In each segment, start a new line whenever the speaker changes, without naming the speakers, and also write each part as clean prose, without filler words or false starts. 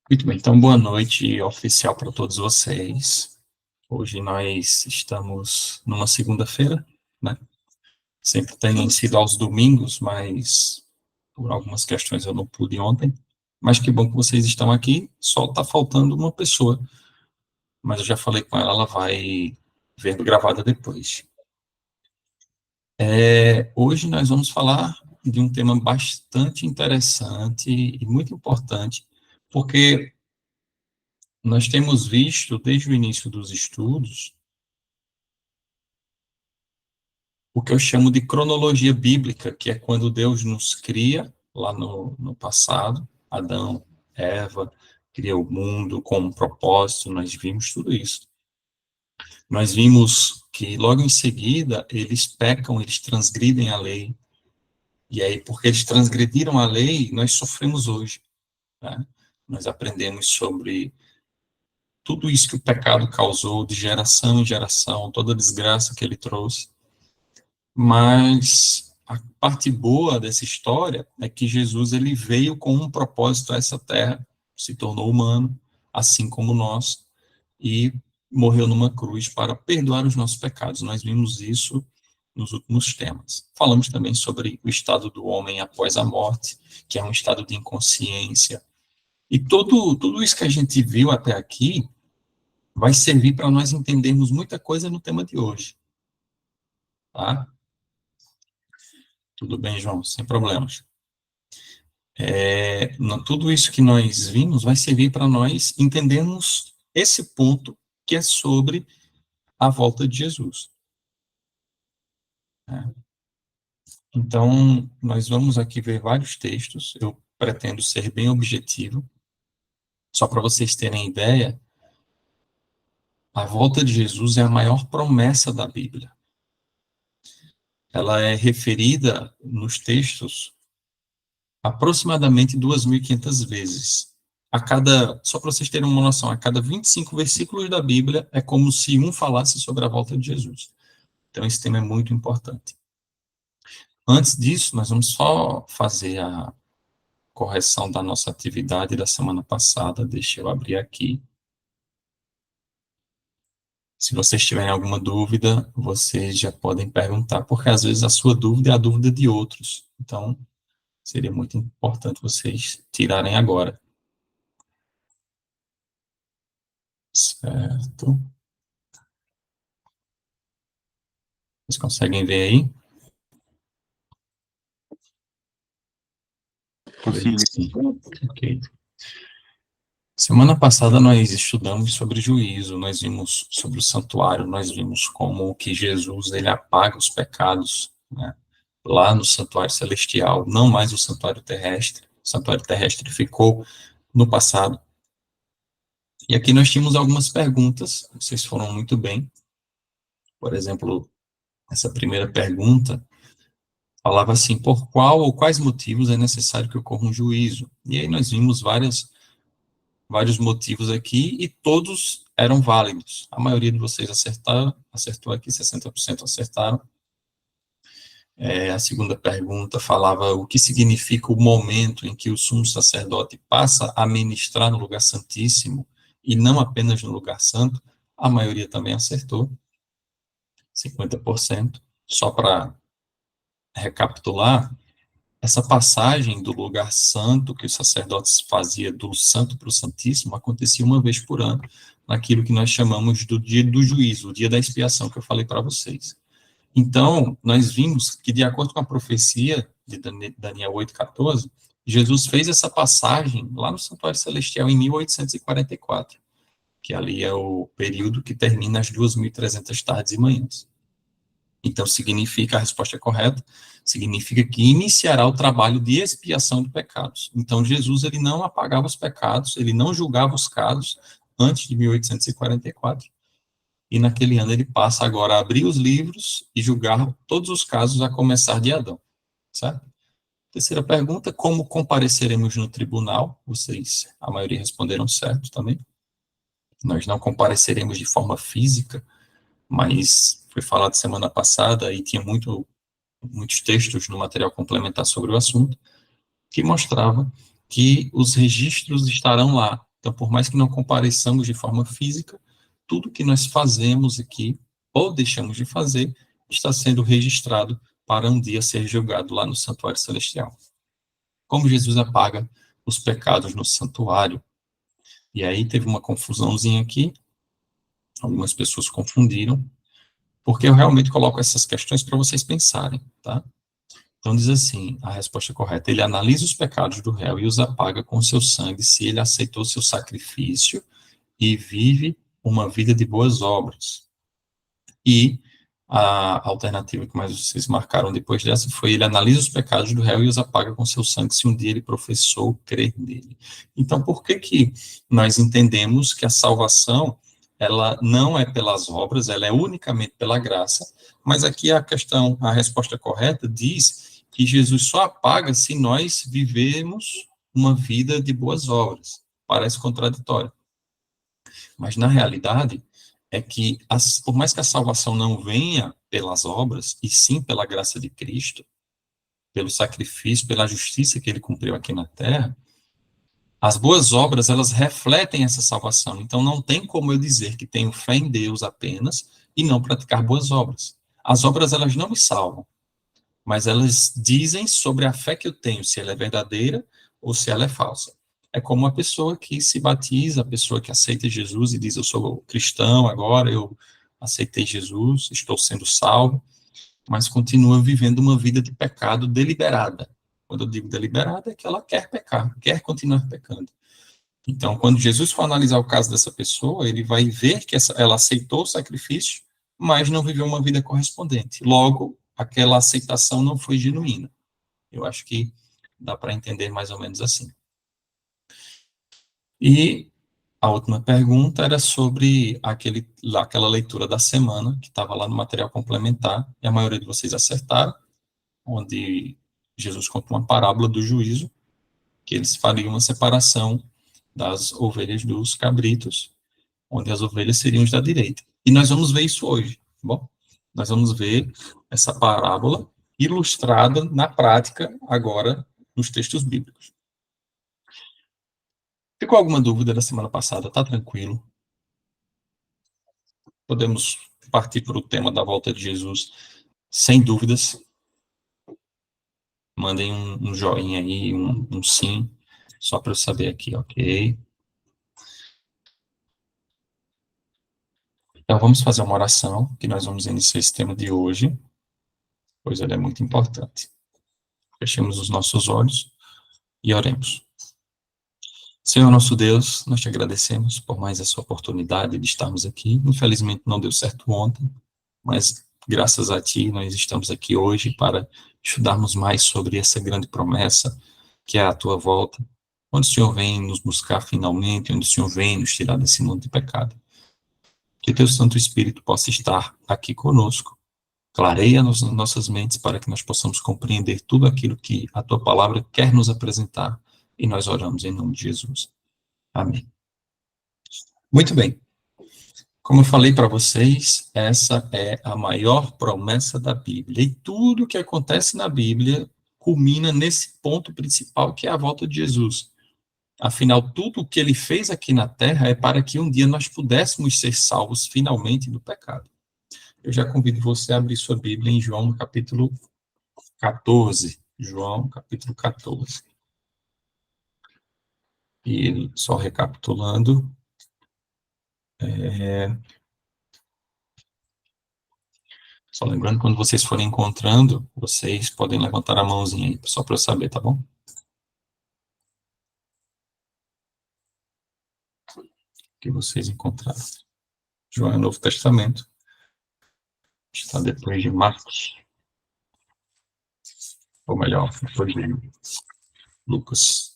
Muito bem, então boa noite oficial para todos vocês. Hoje nós estamos numa segunda-feira, né? Sempre tem sido aos domingos, mas por algumas questões eu não pude ontem. Mas que bom que vocês estão aqui, só está faltando uma pessoa. Mas eu já falei com ela, ela vai vendo gravada depois. Hoje nós vamos falar de um tema bastante interessante e muito importante, porque nós temos visto, desde o início dos estudos, o que eu chamo de cronologia bíblica, que é quando Deus nos cria, lá no passado, Adão, Eva, cria o mundo com um propósito, nós vimos tudo isso. Nós vimos que logo em seguida eles pecam, eles transgridem a lei, e aí porque eles transgrediram a lei, nós sofremos hoje, né? Nós aprendemos sobre tudo isso que o pecado causou, de geração em geração, toda a desgraça que ele trouxe. Mas a parte boa dessa história é que Jesus ele veio com um propósito a essa terra, se tornou humano, assim como nós, e morreu numa cruz para perdoar os nossos pecados. Nós vimos isso nos últimos temas. Falamos também sobre o estado do homem após a morte, que é um estado de inconsciência. E tudo isso que a gente viu até aqui vai servir para nós entendermos muita coisa no tema de hoje. Tá? Tudo bem, João? Sem problemas. Tudo isso que nós vimos vai servir para nós entendermos esse ponto que é sobre a volta de Jesus. Né? Então, nós vamos aqui ver vários textos, eu pretendo ser bem objetivo, só para vocês terem ideia, a volta de Jesus é a maior promessa da Bíblia. Ela é referida nos textos aproximadamente 2.500 vezes. Só para vocês terem uma noção, a cada 25 versículos da Bíblia é como se um falasse sobre a volta de Jesus. Então, esse tema é muito importante. Antes disso, nós vamos só fazer a correção da nossa atividade da semana passada. Deixa eu abrir aqui. Se vocês tiverem alguma dúvida, vocês já podem perguntar, porque às vezes a sua dúvida é a dúvida de outros. Então, seria muito importante vocês tirarem agora. Certo. Vocês conseguem ver aí?
Consigo.
Ok. Semana passada nós estudamos sobre juízo, nós vimos sobre o santuário, nós vimos como que Jesus ele apaga os pecados, né, lá no santuário celestial, não mais o santuário terrestre. O santuário terrestre ficou no passado. E aqui nós tínhamos algumas perguntas, vocês foram muito bem. Por exemplo, essa primeira pergunta falava assim: por qual ou quais motivos é necessário que ocorra um juízo? E aí nós vimos vários motivos aqui e todos eram válidos. A maioria de vocês acertou aqui, 60% acertaram. A segunda pergunta falava o que significa o momento em que o sumo sacerdote passa a ministrar no lugar santíssimo e não apenas no lugar santo. A maioria também acertou, 50%. Só para recapitular, essa passagem do lugar santo que os sacerdotes faziam do santo para o santíssimo acontecia uma vez por ano, naquilo que nós chamamos do dia do juízo, o dia da expiação que eu falei para vocês. Então, nós vimos que, de acordo com a profecia de Daniel 8,14, Jesus fez essa passagem lá no Santuário Celestial em 1844, que ali é o período que termina as 2.300 tardes e manhãs. Então, a resposta é correta, significa que iniciará o trabalho de expiação de pecados. Então, Jesus ele não apagava os pecados, ele não julgava os casos antes de 1844, e naquele ano ele passa agora a abrir os livros e julgar todos os casos a começar de Adão, certo? Terceira pergunta: como compareceremos no tribunal? Vocês, a maioria responderam certo também. Nós não compareceremos de forma física, mas foi falado semana passada e tinha muitos textos no material complementar sobre o assunto, que mostrava que os registros estarão lá, Então, por mais que não compareçamos de forma física, tudo que nós fazemos aqui, ou deixamos de fazer, está sendo registrado para um dia ser julgado lá no santuário celestial. Como Jesus apaga os pecados no santuário? E aí teve uma confusãozinha aqui, algumas pessoas confundiram, porque eu realmente coloco essas questões para vocês pensarem, tá? Então diz assim, a resposta correta, ele analisa os pecados do réu e os apaga com seu sangue se ele aceitou seu sacrifício e vive uma vida de boas obras. E a alternativa que mais vocês marcaram depois dessa foi ele analisa os pecados do réu e os apaga com seu sangue se um dia ele professou crer nele. Então, por que que nós entendemos que a salvação, ela não é pelas obras, ela é unicamente pela graça, mas aqui a questão, a resposta correta diz que Jesus só apaga se nós vivemos uma vida de boas obras. Parece contraditório. Mas, na realidade, é que, por mais que a salvação não venha pelas obras, e sim pela graça de Cristo, pelo sacrifício, pela justiça que ele cumpriu aqui na terra, as boas obras, elas refletem essa salvação. Então, não tem como eu dizer que tenho fé em Deus apenas e não praticar boas obras. As obras, elas não me salvam, mas elas dizem sobre a fé que eu tenho, se ela é verdadeira ou se ela é falsa. É como uma pessoa que se batiza, a pessoa que aceita Jesus e diz, eu sou cristão agora, eu aceitei Jesus, estou sendo salvo, mas continua vivendo uma vida de pecado deliberada. Quando eu digo deliberada, é que ela quer pecar, quer continuar pecando. Então, quando Jesus for analisar o caso dessa pessoa, ele vai ver que ela aceitou o sacrifício, mas não viveu uma vida correspondente. Logo, aquela aceitação não foi genuína. Eu acho que dá para entender mais ou menos assim. E a última pergunta era sobre aquela leitura da semana, que estava lá no material complementar, e a maioria de vocês acertaram, onde Jesus conta uma parábola do juízo, que eles fariam uma separação das ovelhas dos cabritos, onde as ovelhas seriam os da direita. E nós vamos ver isso hoje, tá bom? Nós vamos ver essa parábola ilustrada na prática agora nos textos bíblicos. Ficou alguma dúvida da semana passada? Tá tranquilo? Podemos partir para o tema da volta de Jesus sem dúvidas. Mandem um joinha aí, um sim, só para eu saber aqui, ok? Então vamos fazer uma oração, que nós vamos iniciar esse tema de hoje, pois ele é muito importante. Fechemos os nossos olhos e oremos. Senhor nosso Deus, nós te agradecemos por mais essa oportunidade de estarmos aqui. Infelizmente não deu certo ontem, mas graças a ti nós estamos aqui hoje para estudarmos mais sobre essa grande promessa que é a tua volta, onde o Senhor vem nos buscar finalmente, onde o Senhor vem nos tirar desse mundo de pecado. Que teu Santo Espírito possa estar aqui conosco, clareia nossas mentes para que nós possamos compreender tudo aquilo que a tua palavra quer nos apresentar, e nós oramos em nome de Jesus. Amém. Muito bem. Como eu falei para vocês, essa é a maior promessa da Bíblia. E tudo que acontece na Bíblia culmina nesse ponto principal, que é a volta de Jesus. Afinal, tudo o que ele fez aqui na terra é para que um dia nós pudéssemos ser salvos finalmente do pecado. Eu já convido você a abrir sua Bíblia em João, no capítulo 14. João, capítulo 14. E só recapitulando, só lembrando, quando vocês forem encontrando, vocês podem levantar a mãozinha aí, só para eu saber, tá bom? Que vocês encontraram. João é o Novo Testamento. Está depois de Marcos. Ou melhor, depois de Lucas.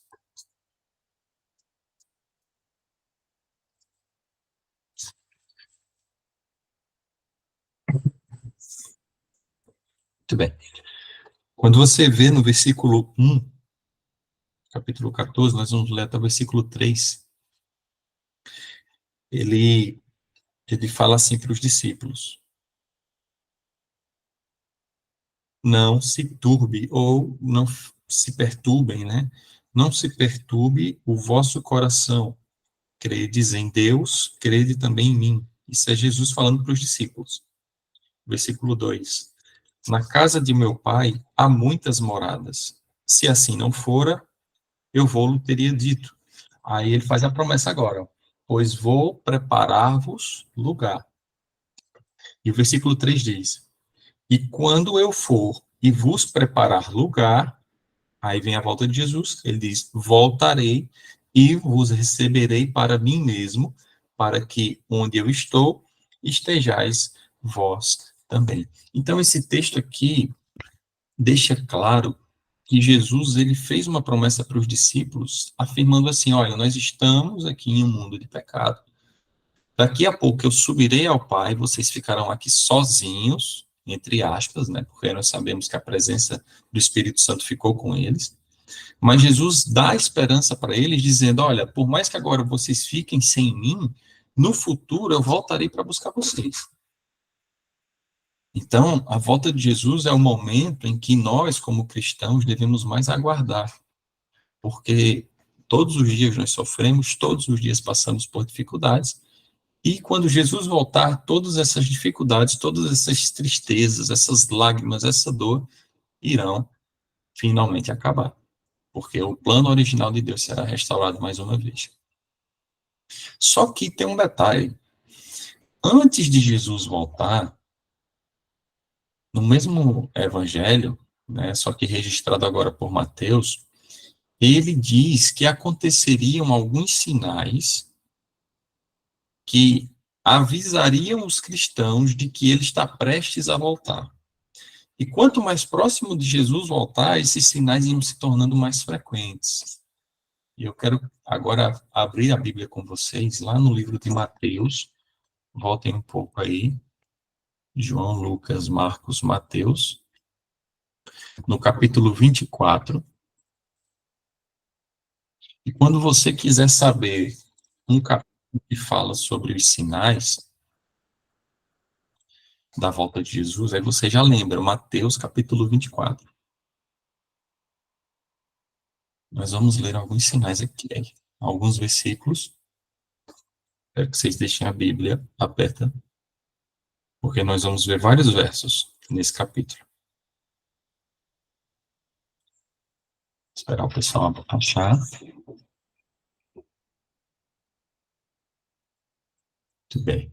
Muito bem. Quando você vê no versículo 1, capítulo 14, nós vamos ler até o versículo 3. Ele fala assim para os discípulos: não se turbe, ou não se perturbem, né? Não se perturbe o vosso coração. credes em Deus, crede também em mim. Isso é Jesus falando para os discípulos. Versículo 2. Na casa de meu pai há muitas moradas. Se assim não fora, eu vou-lhe teria dito. Aí ele faz a promessa agora, pois vou preparar-vos lugar. E o versículo 3 diz, e quando eu for e vos preparar lugar, aí vem a volta de Jesus, ele diz, voltarei e vos receberei para mim mesmo, para que onde eu estou, estejais vós também. Então, esse texto aqui deixa claro que Jesus ele fez uma promessa para os discípulos, afirmando assim: olha, nós estamos aqui em um mundo de pecado. Daqui a pouco eu subirei ao Pai, vocês ficarão aqui sozinhos, entre aspas, né? Porque nós sabemos que a presença do Espírito Santo ficou com eles. Mas Jesus dá esperança para eles, dizendo: olha, por mais que agora vocês fiquem sem mim, no futuro eu voltarei para buscar vocês. Então, a volta de Jesus é o momento em que nós, como cristãos, devemos mais aguardar, porque todos os dias nós sofremos, todos os dias passamos por dificuldades, e quando Jesus voltar, todas essas dificuldades, todas essas tristezas, essas lágrimas, essa dor, irão finalmente acabar, porque o plano original de Deus será restaurado mais uma vez. Só que tem um detalhe: antes de Jesus voltar, no mesmo evangelho, né, só que registrado agora por Mateus, ele diz que aconteceriam alguns sinais que avisariam os cristãos de que ele está prestes a voltar. E quanto mais próximo de Jesus voltar, esses sinais iam se tornando mais frequentes. E eu quero agora abrir a Bíblia com vocês, lá no livro de Mateus. Voltem um pouco aí. João, Lucas, Marcos, Mateus. No capítulo 24. E quando você quiser saber um capítulo que fala sobre os sinais da volta de Jesus, aí você já lembra, Mateus capítulo 24. Nós vamos ler alguns sinais aqui, alguns versículos. Espero que vocês deixem a Bíblia aberta, porque nós vamos ver vários versos nesse capítulo. Esperar o pessoal achar. Muito bem.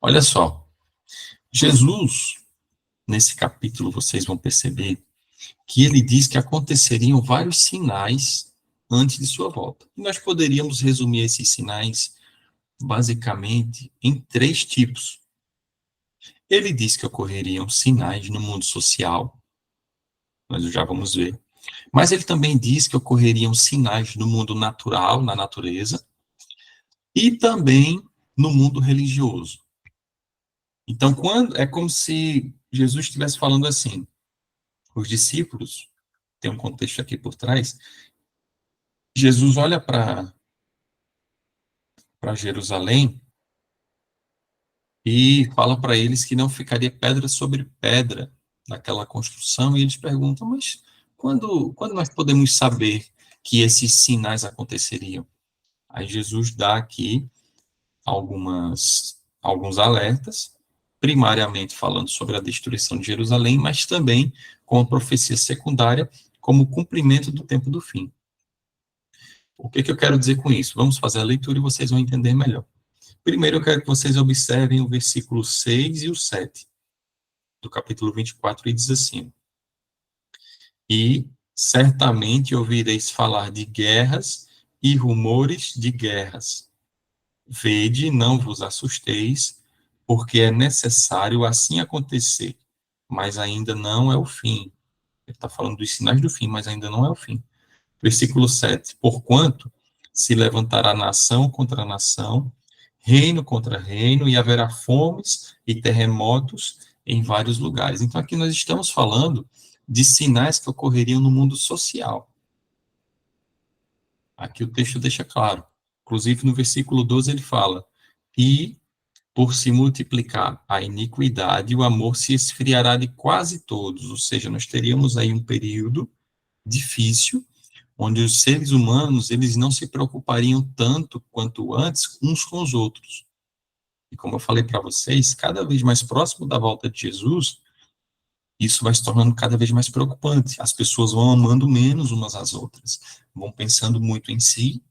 Olha só, Jesus, nesse capítulo, vocês vão perceber que ele diz que aconteceriam vários sinais antes de sua volta. E nós poderíamos resumir esses sinais basicamente em três tipos. Ele diz que ocorreriam sinais no mundo social, nós já vamos ver. Mas ele também diz que ocorreriam sinais no mundo natural, na natureza, e também no mundo religioso. Então, quando é como se Jesus estivesse falando assim, os discípulos, tem um contexto aqui por trás, Jesus olha para Jerusalém e fala para eles que não ficaria pedra sobre pedra naquela construção, e eles perguntam, mas quando nós podemos saber que esses sinais aconteceriam? Aí Jesus dá aqui alguns alertas, primariamente falando sobre a destruição de Jerusalém, mas também com a profecia secundária como cumprimento do tempo do fim. O que eu quero dizer com isso? Vamos fazer a leitura e vocês vão entender melhor. Primeiro, eu quero que vocês observem o versículo 6 e o 7 do capítulo 24, e diz assim: e certamente ouvireis falar de guerras e rumores de guerras. Vede, não vos assusteis, porque é necessário assim acontecer, mas ainda não é o fim. Ele está falando dos sinais do fim, mas ainda não é o fim. Versículo 7. Porquanto se levantará nação contra nação, reino contra reino, e haverá fomes e terremotos em vários lugares. Então, aqui nós estamos falando de sinais que ocorreriam no mundo social. Aqui o texto deixa claro. Inclusive, no versículo 12, ele fala: e por se multiplicar a iniquidade, o amor se esfriará de quase todos. Ou seja, nós teríamos aí um período difícil, onde os seres humanos, eles não se preocupariam tanto quanto antes uns com os outros. E como eu falei para vocês, cada vez mais próximo da volta de Jesus, isso vai se tornando cada vez mais preocupante. As pessoas vão amando menos umas às outras, vão pensando muito em si,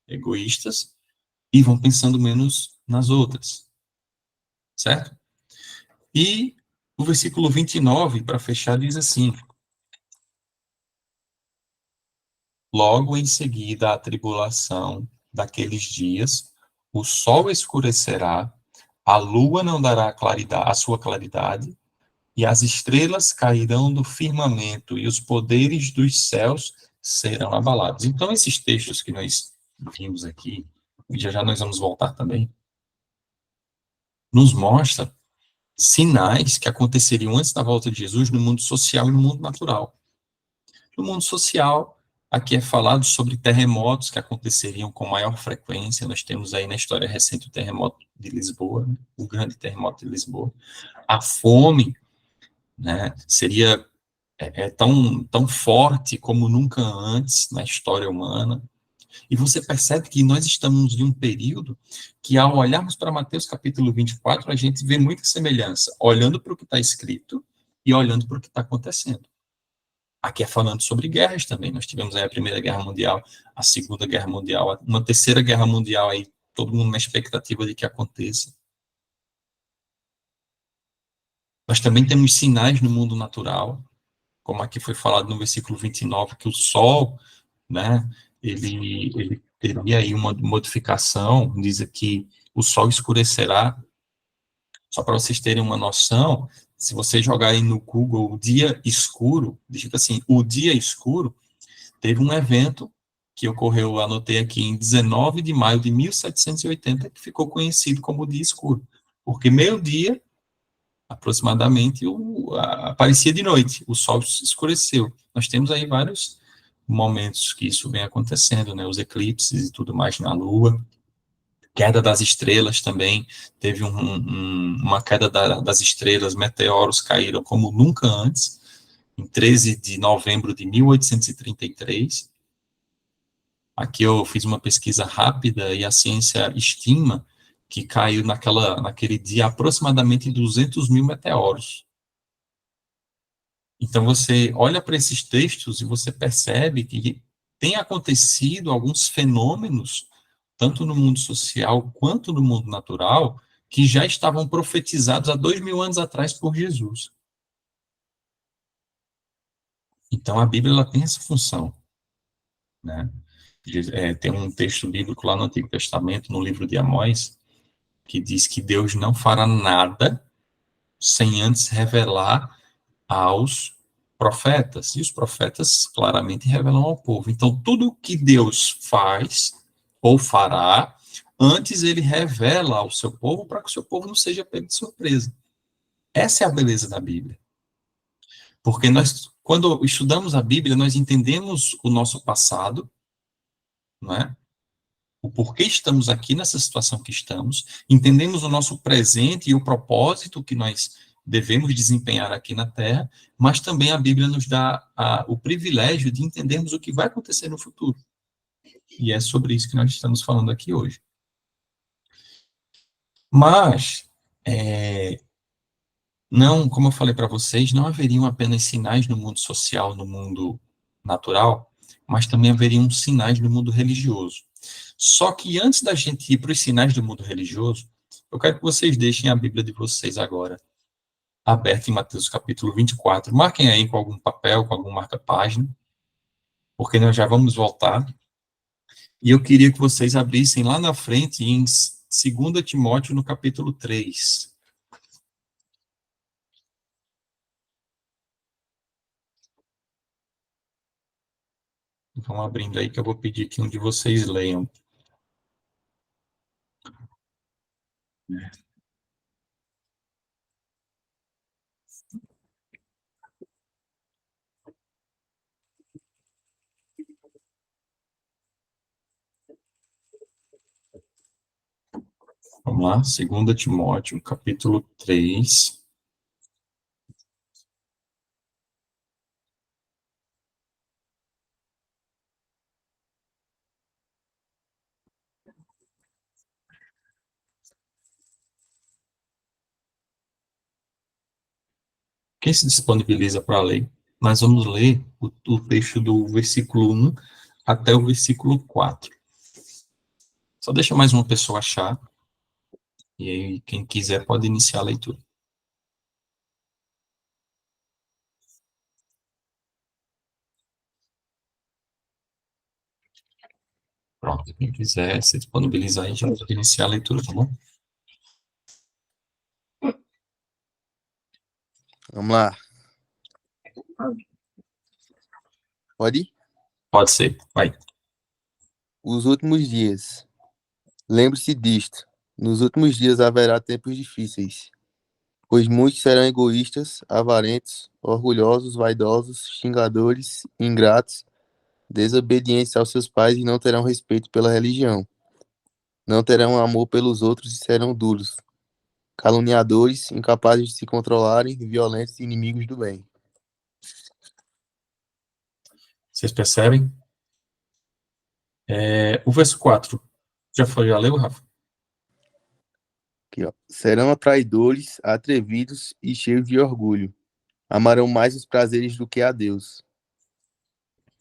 egoístas, e vão pensando menos nas outras, certo? E o versículo 29, para fechar, diz assim: logo em seguida à tribulação daqueles dias, o sol escurecerá, a lua não dará claridade, a sua claridade, e as estrelas cairão do firmamento, e os poderes dos céus serão abalados. Então, esses textos que nós vimos aqui, e já já nós vamos voltar também, nos mostra sinais que aconteceriam antes da volta de Jesus no mundo social e no mundo natural. No mundo social, aqui é falado sobre terremotos que aconteceriam com maior frequência. Nós temos aí na história recente o terremoto de Lisboa, né? O grande terremoto de Lisboa. A fome, né, seria tão forte como nunca antes na história humana. E você percebe que nós estamos em um período que, ao olharmos para Mateus capítulo 24, a gente vê muita semelhança, olhando para o que está escrito e olhando para o que está acontecendo. Aqui é falando sobre guerras também. Nós tivemos aí a Primeira Guerra Mundial, a Segunda Guerra Mundial, uma Terceira Guerra Mundial aí, todo mundo na expectativa de que aconteça. Nós também temos sinais no mundo natural, como aqui foi falado no versículo 29, que o Sol, né, ele teria aí uma modificação, diz aqui, o Sol escurecerá. Só para vocês terem uma noção, se vocês jogarem no Google o dia escuro, digita assim, o dia escuro, teve um evento que ocorreu, anotei aqui, em 19 de maio de 1780, que ficou conhecido como o dia escuro, porque meio-dia, aproximadamente, aparecia de noite, o sol escureceu. Nós temos aí vários momentos que isso vem acontecendo, né, os eclipses e tudo mais na Lua, queda das estrelas também, teve uma queda das estrelas, meteoros caíram como nunca antes, em 13 de novembro de 1833. Aqui eu fiz uma pesquisa rápida e a ciência estima que caiu naquele dia aproximadamente 200 mil meteoros. Então você olha para esses textos e você percebe que tem acontecido alguns fenômenos, tanto no mundo social quanto no mundo natural, que já estavam profetizados há 2000 anos atrás por Jesus. Então a Bíblia ela tem essa função, né? Tem um texto bíblico lá no Antigo Testamento, no livro de Amós, que diz que Deus não fará nada sem antes revelar aos profetas, e os profetas claramente revelam ao povo. Então, tudo que Deus faz ou fará, antes ele revela ao seu povo para que o seu povo não seja pego de surpresa. Essa é a beleza da Bíblia. Porque nós, quando estudamos a Bíblia, nós entendemos o nosso passado, não é? O porquê estamos aqui nessa situação que estamos, entendemos o nosso presente e o propósito que nós devemos desempenhar aqui na Terra, mas também a Bíblia nos dá o privilégio de entendermos o que vai acontecer no futuro. E é sobre isso que nós estamos falando aqui hoje. Mas, não, como eu falei para vocês, não haveriam apenas sinais no mundo social, no mundo natural, mas também haveriam sinais no mundo religioso. Só que antes da gente ir para os sinais do mundo religioso, eu quero que vocês deixem a Bíblia de vocês agora aberta em Mateus capítulo 24. Marquem aí com algum papel, com algum marca-página, porque nós já vamos voltar. E eu queria que vocês abrissem lá na frente em 2 Timóteo, no capítulo 3. Vão abrindo aí que eu vou pedir que um de vocês leiam. Vamos lá, 2 Timóteo, capítulo 3. Quem se disponibiliza para ler? Nós vamos ler o texto do versículo 1 até o versículo 4. Só deixa mais uma pessoa achar, e aí quem quiser pode iniciar a leitura. Pronto, quem quiser se disponibilizar aí, já pode iniciar a leitura, tá bom?
Vamos lá. Pode ir?
Pode ser, vai.
Os últimos dias. Lembre-se disto. Nos últimos dias haverá tempos difíceis, pois muitos serão egoístas, avarentos, orgulhosos, vaidosos, xingadores, ingratos, desobedientes aos seus pais e não terão respeito pela religião. Não terão amor pelos outros e serão duros, caluniadores, incapazes de se controlarem, violentos e inimigos do bem.
Vocês percebem? O verso 4. Já leu, Rafa?
Aqui, ó. Serão traidores, atrevidos e cheios de orgulho. Amarão mais os prazeres do que a Deus.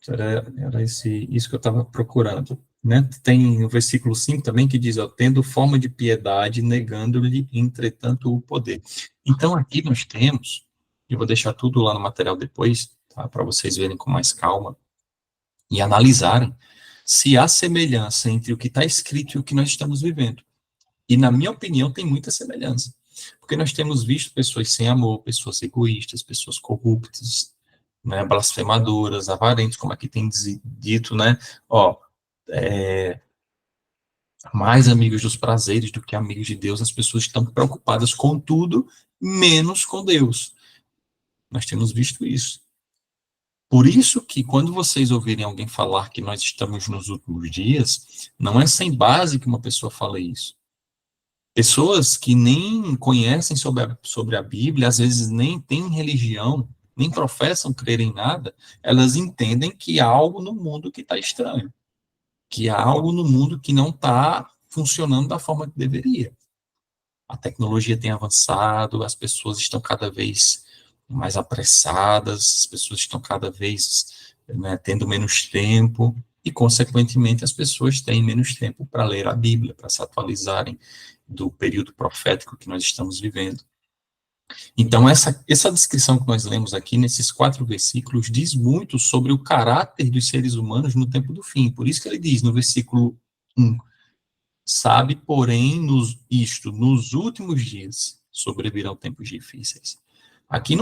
Era isso que eu estava procurando. Né? Tem o versículo 5 também que diz, ó, tendo forma de piedade, negando-lhe, entretanto, o poder. Então, aqui nós temos, e vou deixar tudo lá no material depois, tá, para vocês verem com mais calma, e analisarem se há semelhança entre o que está escrito e o que nós estamos vivendo. E, na minha opinião, tem muita semelhança. Porque nós temos visto pessoas sem amor, pessoas egoístas, pessoas corruptas, né, blasfemadoras, avarentos, como aqui tem dito, né? Ó, mais amigos dos prazeres do que amigos de Deus, as pessoas estão preocupadas com tudo, menos com Deus. Nós temos visto isso. Por isso que quando vocês ouvirem alguém falar que nós estamos nos últimos dias, não é sem base que uma pessoa fala isso. Pessoas que nem conhecem sobre a Bíblia, às vezes nem têm religião, nem professam crer em nada, elas entendem que há algo no mundo que está estranho, que há algo no mundo que não está funcionando da forma que deveria. A tecnologia tem avançado, as pessoas estão cada vez mais apressadas, as pessoas estão cada vez, né, tendo menos tempo, e, consequentemente, as pessoas têm menos tempo para ler a Bíblia, para se atualizarem do período profético que nós estamos vivendo. Então, essa descrição que nós lemos aqui, nesses 4 versículos, diz muito sobre o caráter dos seres humanos no tempo do fim. Por isso que ele diz no versículo 1, sabe, porém, nos últimos dias sobrevirão tempos difíceis. Aqui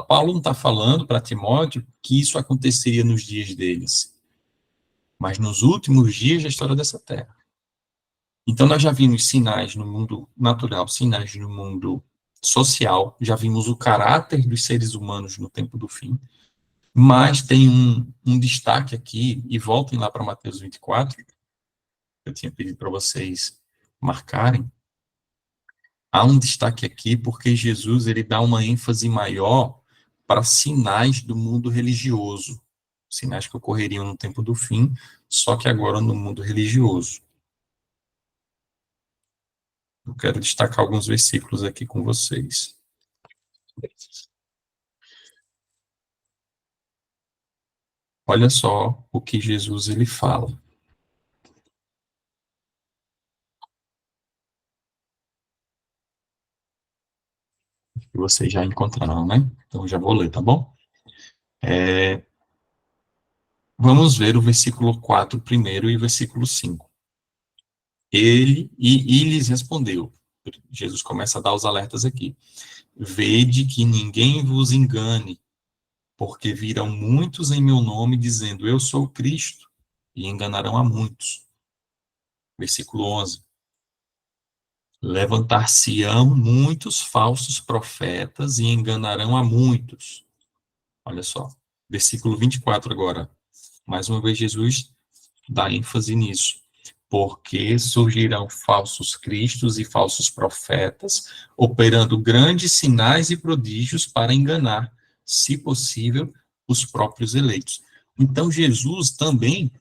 Paulo não está falando para Timóteo que isso aconteceria nos dias deles, mas nos últimos dias da história dessa terra. Então, nós já vimos sinais no mundo natural, sinais no mundo social, já vimos o caráter dos seres humanos no tempo do fim, mas tem um destaque aqui, e voltem lá para Mateus 24, eu tinha pedido para vocês marcarem. Há um destaque aqui porque Jesus ele dá uma ênfase maior para sinais do mundo religioso, sinais que ocorreriam no tempo do fim, só que agora no mundo religioso. Eu quero destacar alguns versículos aqui com vocês. Olha só o que Jesus ele fala. Que vocês já encontraram, né? Então eu já vou ler, tá bom? Vamos ver o versículo 4 primeiro e o versículo 5. E lhes respondeu. Jesus começa a dar os alertas aqui. Vede que ninguém vos engane, porque virão muitos em meu nome dizendo, eu sou Cristo, e enganarão a muitos. Versículo 11. Levantar-se-ão muitos falsos profetas e enganarão a muitos. Olha só. Versículo 24 agora. Mais uma vez Jesus dá ênfase nisso. Porque surgirão falsos cristos e falsos profetas, operando grandes sinais e prodígios para enganar, se possível, os próprios eleitos. Então, Jesus também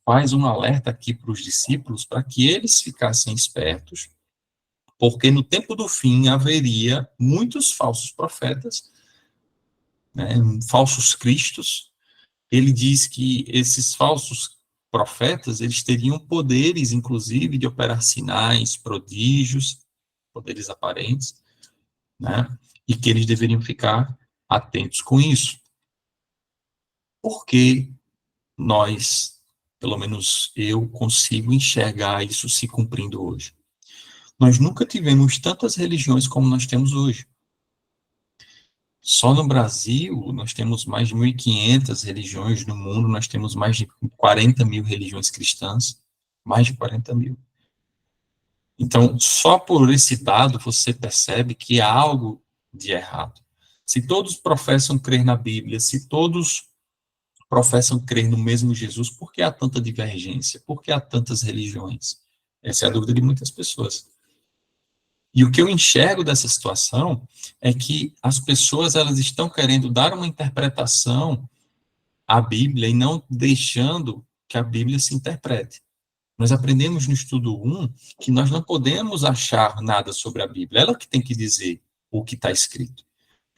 faz um alerta aqui para os discípulos, para que eles ficassem espertos, porque no tempo do fim haveria muitos falsos profetas, né, falsos cristos. Ele diz que esses falsos profetas, eles teriam poderes, inclusive, de operar sinais, prodígios, poderes aparentes, né, e que eles deveriam ficar atentos com isso. Porque nós, pelo menos eu, consigo enxergar isso se cumprindo hoje. Nós nunca tivemos tantas religiões como nós temos hoje. Só no Brasil, nós temos mais de 1.500 religiões, no mundo nós temos mais de 40 mil religiões cristãs, mais de 40 mil. Então, só por esse dado você percebe que há algo de errado. Se todos professam crer na Bíblia, se todos professam crer no mesmo Jesus, por que há tanta divergência? Por que há tantas religiões? Essa é a dúvida de muitas pessoas. E o que eu enxergo dessa situação é que as pessoas elas estão querendo dar uma interpretação à Bíblia e não deixando que a Bíblia se interprete. Nós aprendemos no estudo 1 que nós não podemos achar nada sobre a Bíblia, ela que tem que dizer o que está escrito.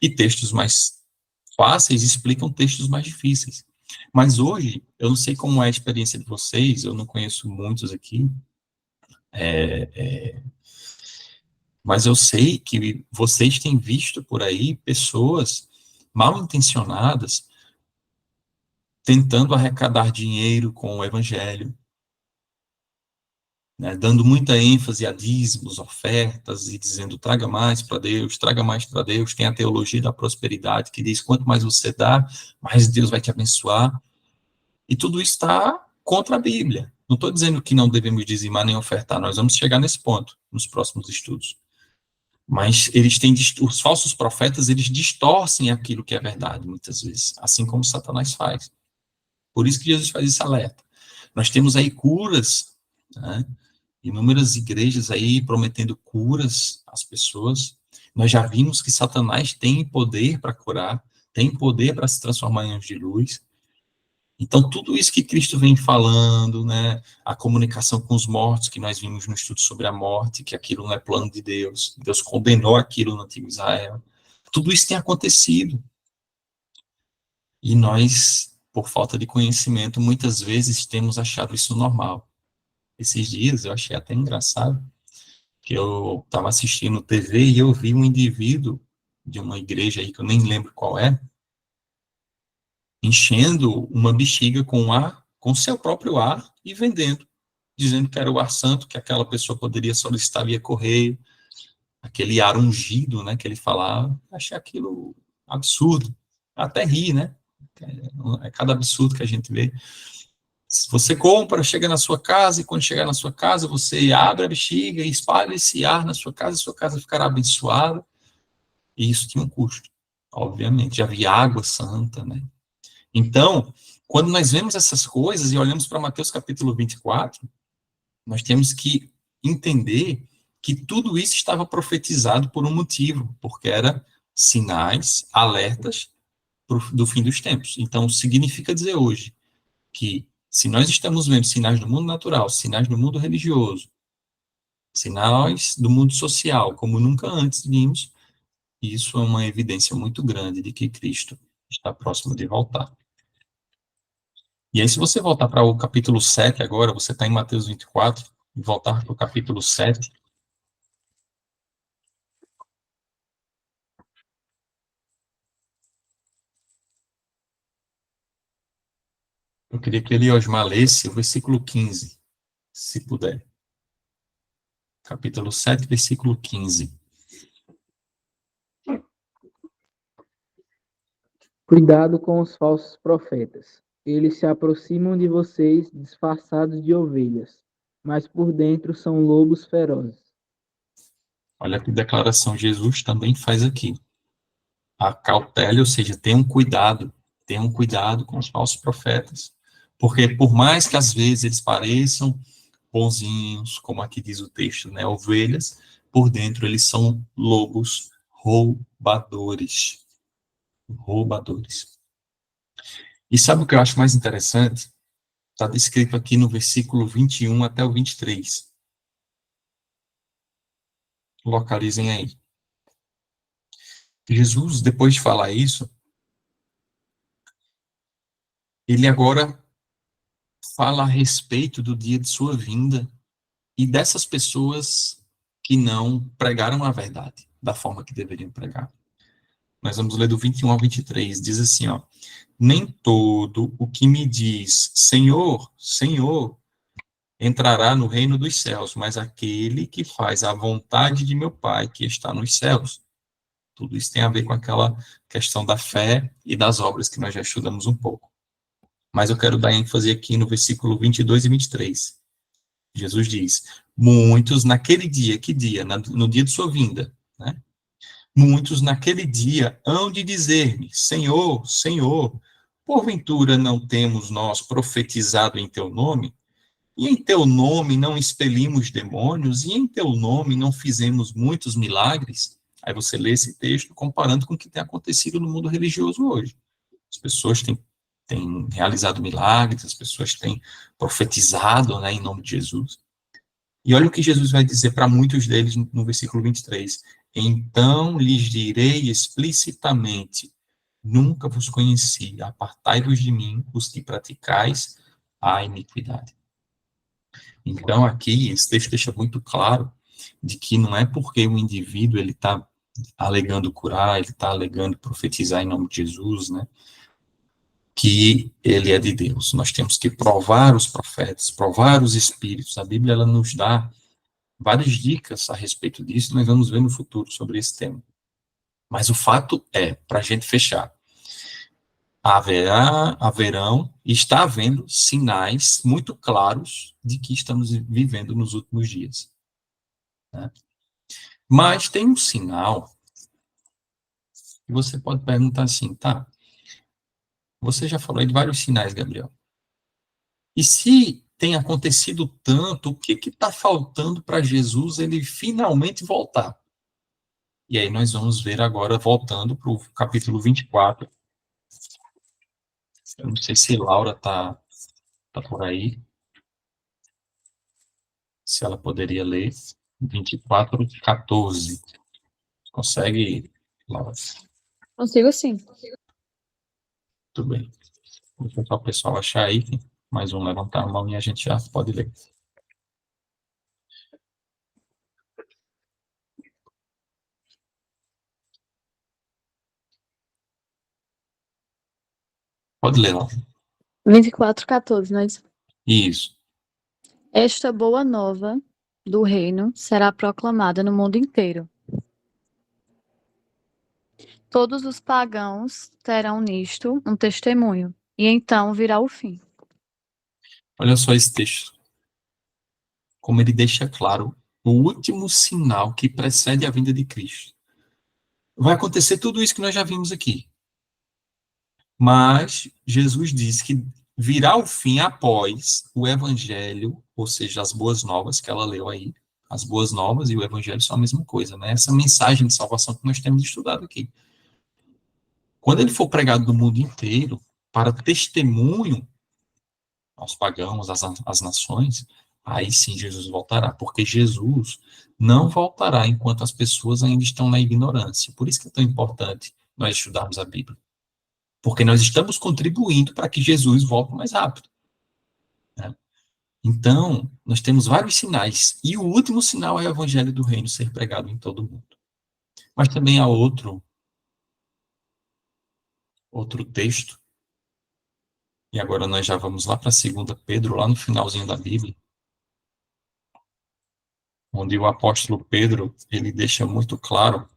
E textos mais fáceis explicam textos mais difíceis. Mas hoje, eu não sei como é a experiência de vocês, eu não conheço muitos aqui, mas eu sei que vocês têm visto por aí pessoas mal intencionadas tentando arrecadar dinheiro com o evangelho, né, dando muita ênfase a dízimos, ofertas e dizendo traga mais para Deus, tem a teologia da prosperidade que diz quanto mais você dá, mais Deus vai te abençoar, e tudo isso está contra a Bíblia. Não estou dizendo que não devemos dizimar nem ofertar, nós vamos chegar nesse ponto nos próximos estudos. Mas eles têm, os falsos profetas, eles distorcem aquilo que é verdade, muitas vezes, assim como Satanás faz. Por isso que Jesus faz esse alerta. Nós temos aí curas, né? Inúmeras igrejas aí prometendo curas às pessoas. Nós já vimos que Satanás tem poder para curar, tem poder para se transformar em anjo de luz. Então, tudo isso que Cristo vem falando, né, a comunicação com os mortos, que nós vimos no estudo sobre a morte, que aquilo não é plano de Deus, Deus condenou aquilo no antigo Israel, tudo isso tem acontecido. E nós, por falta de conhecimento, muitas vezes temos achado isso normal. Esses dias eu achei até engraçado, que eu estava assistindo TV e eu vi um indivíduo de uma igreja aí, que eu nem lembro qual é, enchendo uma bexiga com ar, com seu próprio ar e vendendo, dizendo que era o ar santo, que aquela pessoa poderia solicitar via correio, aquele ar ungido, né, que ele falava. Achei aquilo absurdo, até ri, né? É cada absurdo que a gente vê. Se você compra, chega na sua casa, e quando chegar na sua casa, você abre a bexiga e espalha esse ar na sua casa ficará abençoada, e isso tinha um custo, obviamente. Já havia água santa, né? Então, quando nós vemos essas coisas e olhamos para Mateus capítulo 24, nós temos que entender que tudo isso estava profetizado por um motivo, porque era sinais, alertas do fim dos tempos. Então, significa dizer hoje que se nós estamos vendo sinais no mundo natural, sinais no mundo religioso, sinais do mundo social, como nunca antes vimos, isso é uma evidência muito grande de que Cristo está próximo de voltar. E aí, se você voltar para o capítulo 7 agora, você está em Mateus 24, e voltar para o capítulo 7, eu queria que ele Osmar lesse o versículo 15, se puder. Capítulo 7, versículo 15.
Cuidado com os falsos profetas. Eles se aproximam de vocês disfarçados de ovelhas, mas por dentro são lobos ferozes.
Olha que declaração Jesus também faz aqui. A cautela, ou seja, tenham cuidado com os falsos profetas, porque por mais que às vezes eles pareçam bonzinhos, como aqui diz o texto, né, ovelhas, por dentro eles são lobos roubadores. Roubadores. E sabe o que eu acho mais interessante? Está descrito aqui no versículo 21 até o 23. Localizem aí. Jesus, depois de falar isso, ele agora fala a respeito do dia de sua vinda e dessas pessoas que não pregaram a verdade da forma que deveriam pregar. Nós vamos ler do 21 ao 23, diz assim, ó: nem todo o que me diz Senhor, Senhor, entrará no reino dos céus, mas aquele que faz a vontade de meu Pai que está nos céus. Tudo isso tem a ver com aquela questão da fé e das obras que nós já estudamos um pouco. Mas eu quero dar ênfase aqui no versículo 22 e 23. Jesus diz: muitos naquele dia, que dia? No dia de sua vinda, né? Muitos naquele dia hão de dizer-me: Senhor, Senhor, porventura não temos nós profetizado em teu nome? E em teu nome não expelimos demônios? E em teu nome não fizemos muitos milagres? Aí você lê esse texto comparando com o que tem acontecido no mundo religioso hoje. As pessoas têm realizado milagres, as pessoas têm profetizado, né, em nome de Jesus. E olha o que Jesus vai dizer para muitos deles no versículo 23. Então lhes direi explicitamente: nunca vos conheci, apartai-vos de mim, os que praticais a iniquidade. Então, aqui, esse texto deixa muito claro de que não é porque o indivíduo ele está alegando curar, ele está alegando profetizar em nome de Jesus, né, que ele é de Deus. Nós temos que provar os profetas, provar os espíritos. A Bíblia ela nos dá várias dicas a respeito disso, nós vamos ver no futuro sobre esse tema. Mas o fato é, para a gente fechar, haverão e está havendo sinais muito claros de que estamos vivendo nos últimos dias. Né? Mas tem um sinal que você pode perguntar assim, tá? Você já falou aí de vários sinais, Gabriel. E se tem acontecido tanto, o que está faltando para Jesus ele finalmente voltar? E aí nós vamos ver agora, voltando para o capítulo 24. Eu não sei se Laura tá por aí. Se ela poderia ler. 24, 14. Consegue, Laura?
Consigo sim.
Tudo bem. Vou tentar o pessoal achar aí. Mais um levantar a mão e a gente já pode ler. Pode ler, Laura.
24:14, nós.
Isso.
Esta boa nova do reino será proclamada no mundo inteiro. Todos os pagãos terão nisto um testemunho, e então virá o fim.
Olha só esse texto. Como ele deixa claro o último sinal que precede a vinda de Cristo. Vai acontecer tudo isso que nós já vimos aqui. Mas Jesus diz que virá o fim após o evangelho, ou seja, as boas novas que ela leu aí. As boas novas e o evangelho são a mesma coisa, né? Essa mensagem de salvação que nós temos estudado aqui. Quando ele for pregado no mundo inteiro, para testemunho aos pagãos, às nações, aí sim Jesus voltará, porque Jesus não voltará enquanto as pessoas ainda estão na ignorância. Por isso que é tão importante nós estudarmos a Bíblia. Porque nós estamos contribuindo para que Jesus volte mais rápido. Né? Então, nós temos vários sinais, e o último sinal é o evangelho do reino ser pregado em todo o mundo. Mas também há outro texto, e agora nós já vamos lá para 2 Pedro, lá no finalzinho da Bíblia, onde o apóstolo Pedro, ele deixa muito claro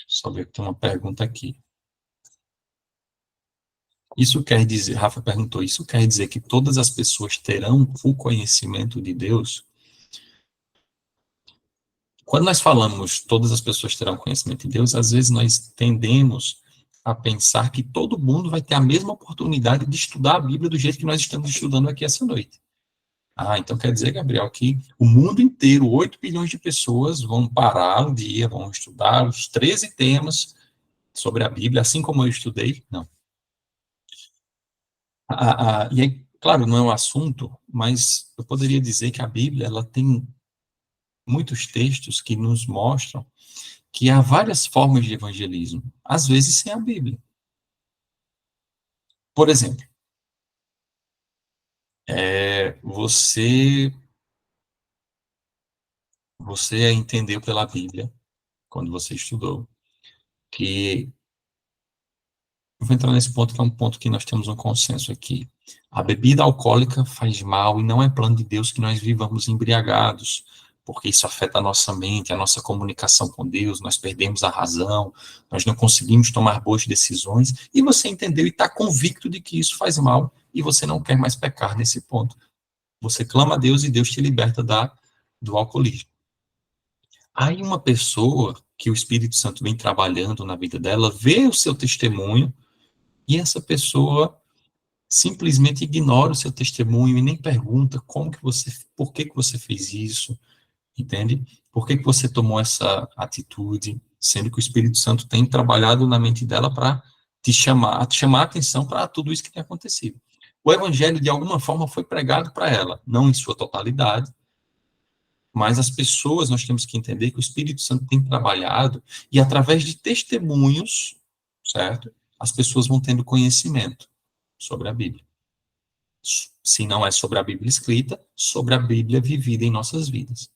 só ver que tem uma pergunta aqui. Isso quer dizer, Rafa perguntou, isso quer dizer que todas as pessoas terão o conhecimento de Deus? Quando nós falamos todas as pessoas terão conhecimento de Deus, às vezes nós tendemos a pensar que todo mundo vai ter a mesma oportunidade de estudar a Bíblia do jeito que nós estamos estudando aqui essa noite. Ah, então quer dizer, Gabriel, que o mundo inteiro, 8 bilhões de pessoas vão parar um dia, vão estudar os 13 temas sobre a Bíblia, assim como eu estudei? Não. E aí, claro, não é um assunto, mas eu poderia dizer que a Bíblia ela tem muitos textos que nos mostram que há várias formas de evangelismo. às vezes sem a Bíblia. Por exemplo, você entendeu pela Bíblia, quando você estudou, que eu vou entrar nesse ponto, que é um ponto que nós temos um consenso aqui. A bebida alcoólica faz mal e não é plano de Deus que nós vivamos embriagados, porque isso afeta a nossa mente, a nossa comunicação com Deus, nós perdemos a razão, nós não conseguimos tomar boas decisões, e você entendeu e está convicto de que isso faz mal, e você não quer mais pecar nesse ponto. Você clama a Deus e Deus te liberta do alcoolismo. Aí uma pessoa que o Espírito Santo vem trabalhando na vida dela, vê o seu testemunho, e essa pessoa simplesmente ignora o seu testemunho e nem pergunta por que que você fez isso, entende? Por que que você tomou essa atitude, sendo que o Espírito Santo tem trabalhado na mente dela para te chamar a atenção para tudo isso que tem acontecido. O evangelho, de alguma forma, foi pregado para ela, não em sua totalidade, mas as pessoas, nós temos que entender que o Espírito Santo tem trabalhado e através de testemunhos, certo? As pessoas vão tendo conhecimento sobre a Bíblia. Se não é sobre a Bíblia escrita, sobre a Bíblia vivida em nossas vidas.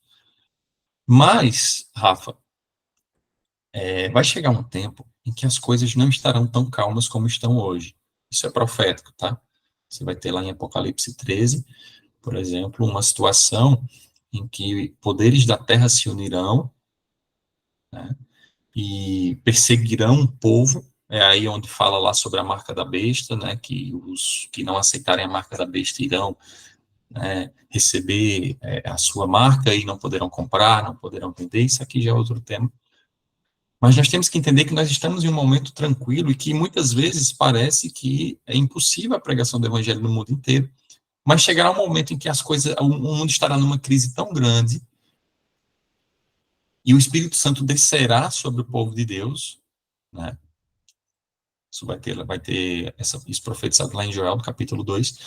Mas, Rafa, vai chegar um tempo em que as coisas não estarão tão calmas como estão hoje. Isso é profético, tá? Você vai ter lá em Apocalipse 13, por exemplo, uma situação em que poderes da terra se unirão, né, e perseguirão um povo. É aí onde fala lá sobre a marca da besta, né, que os que não aceitarem a marca da besta irão receber a sua marca e não poderão comprar, não poderão vender. Isso aqui já é outro tema. Mas nós temos que entender que nós estamos em um momento tranquilo e que muitas vezes parece que é impossível a pregação do evangelho no mundo inteiro. Mas chegará um momento em que o mundo estará numa crise tão grande e o Espírito Santo descerá sobre o povo de Deus, né? Isso isso profetizado lá em Joel, no capítulo 2,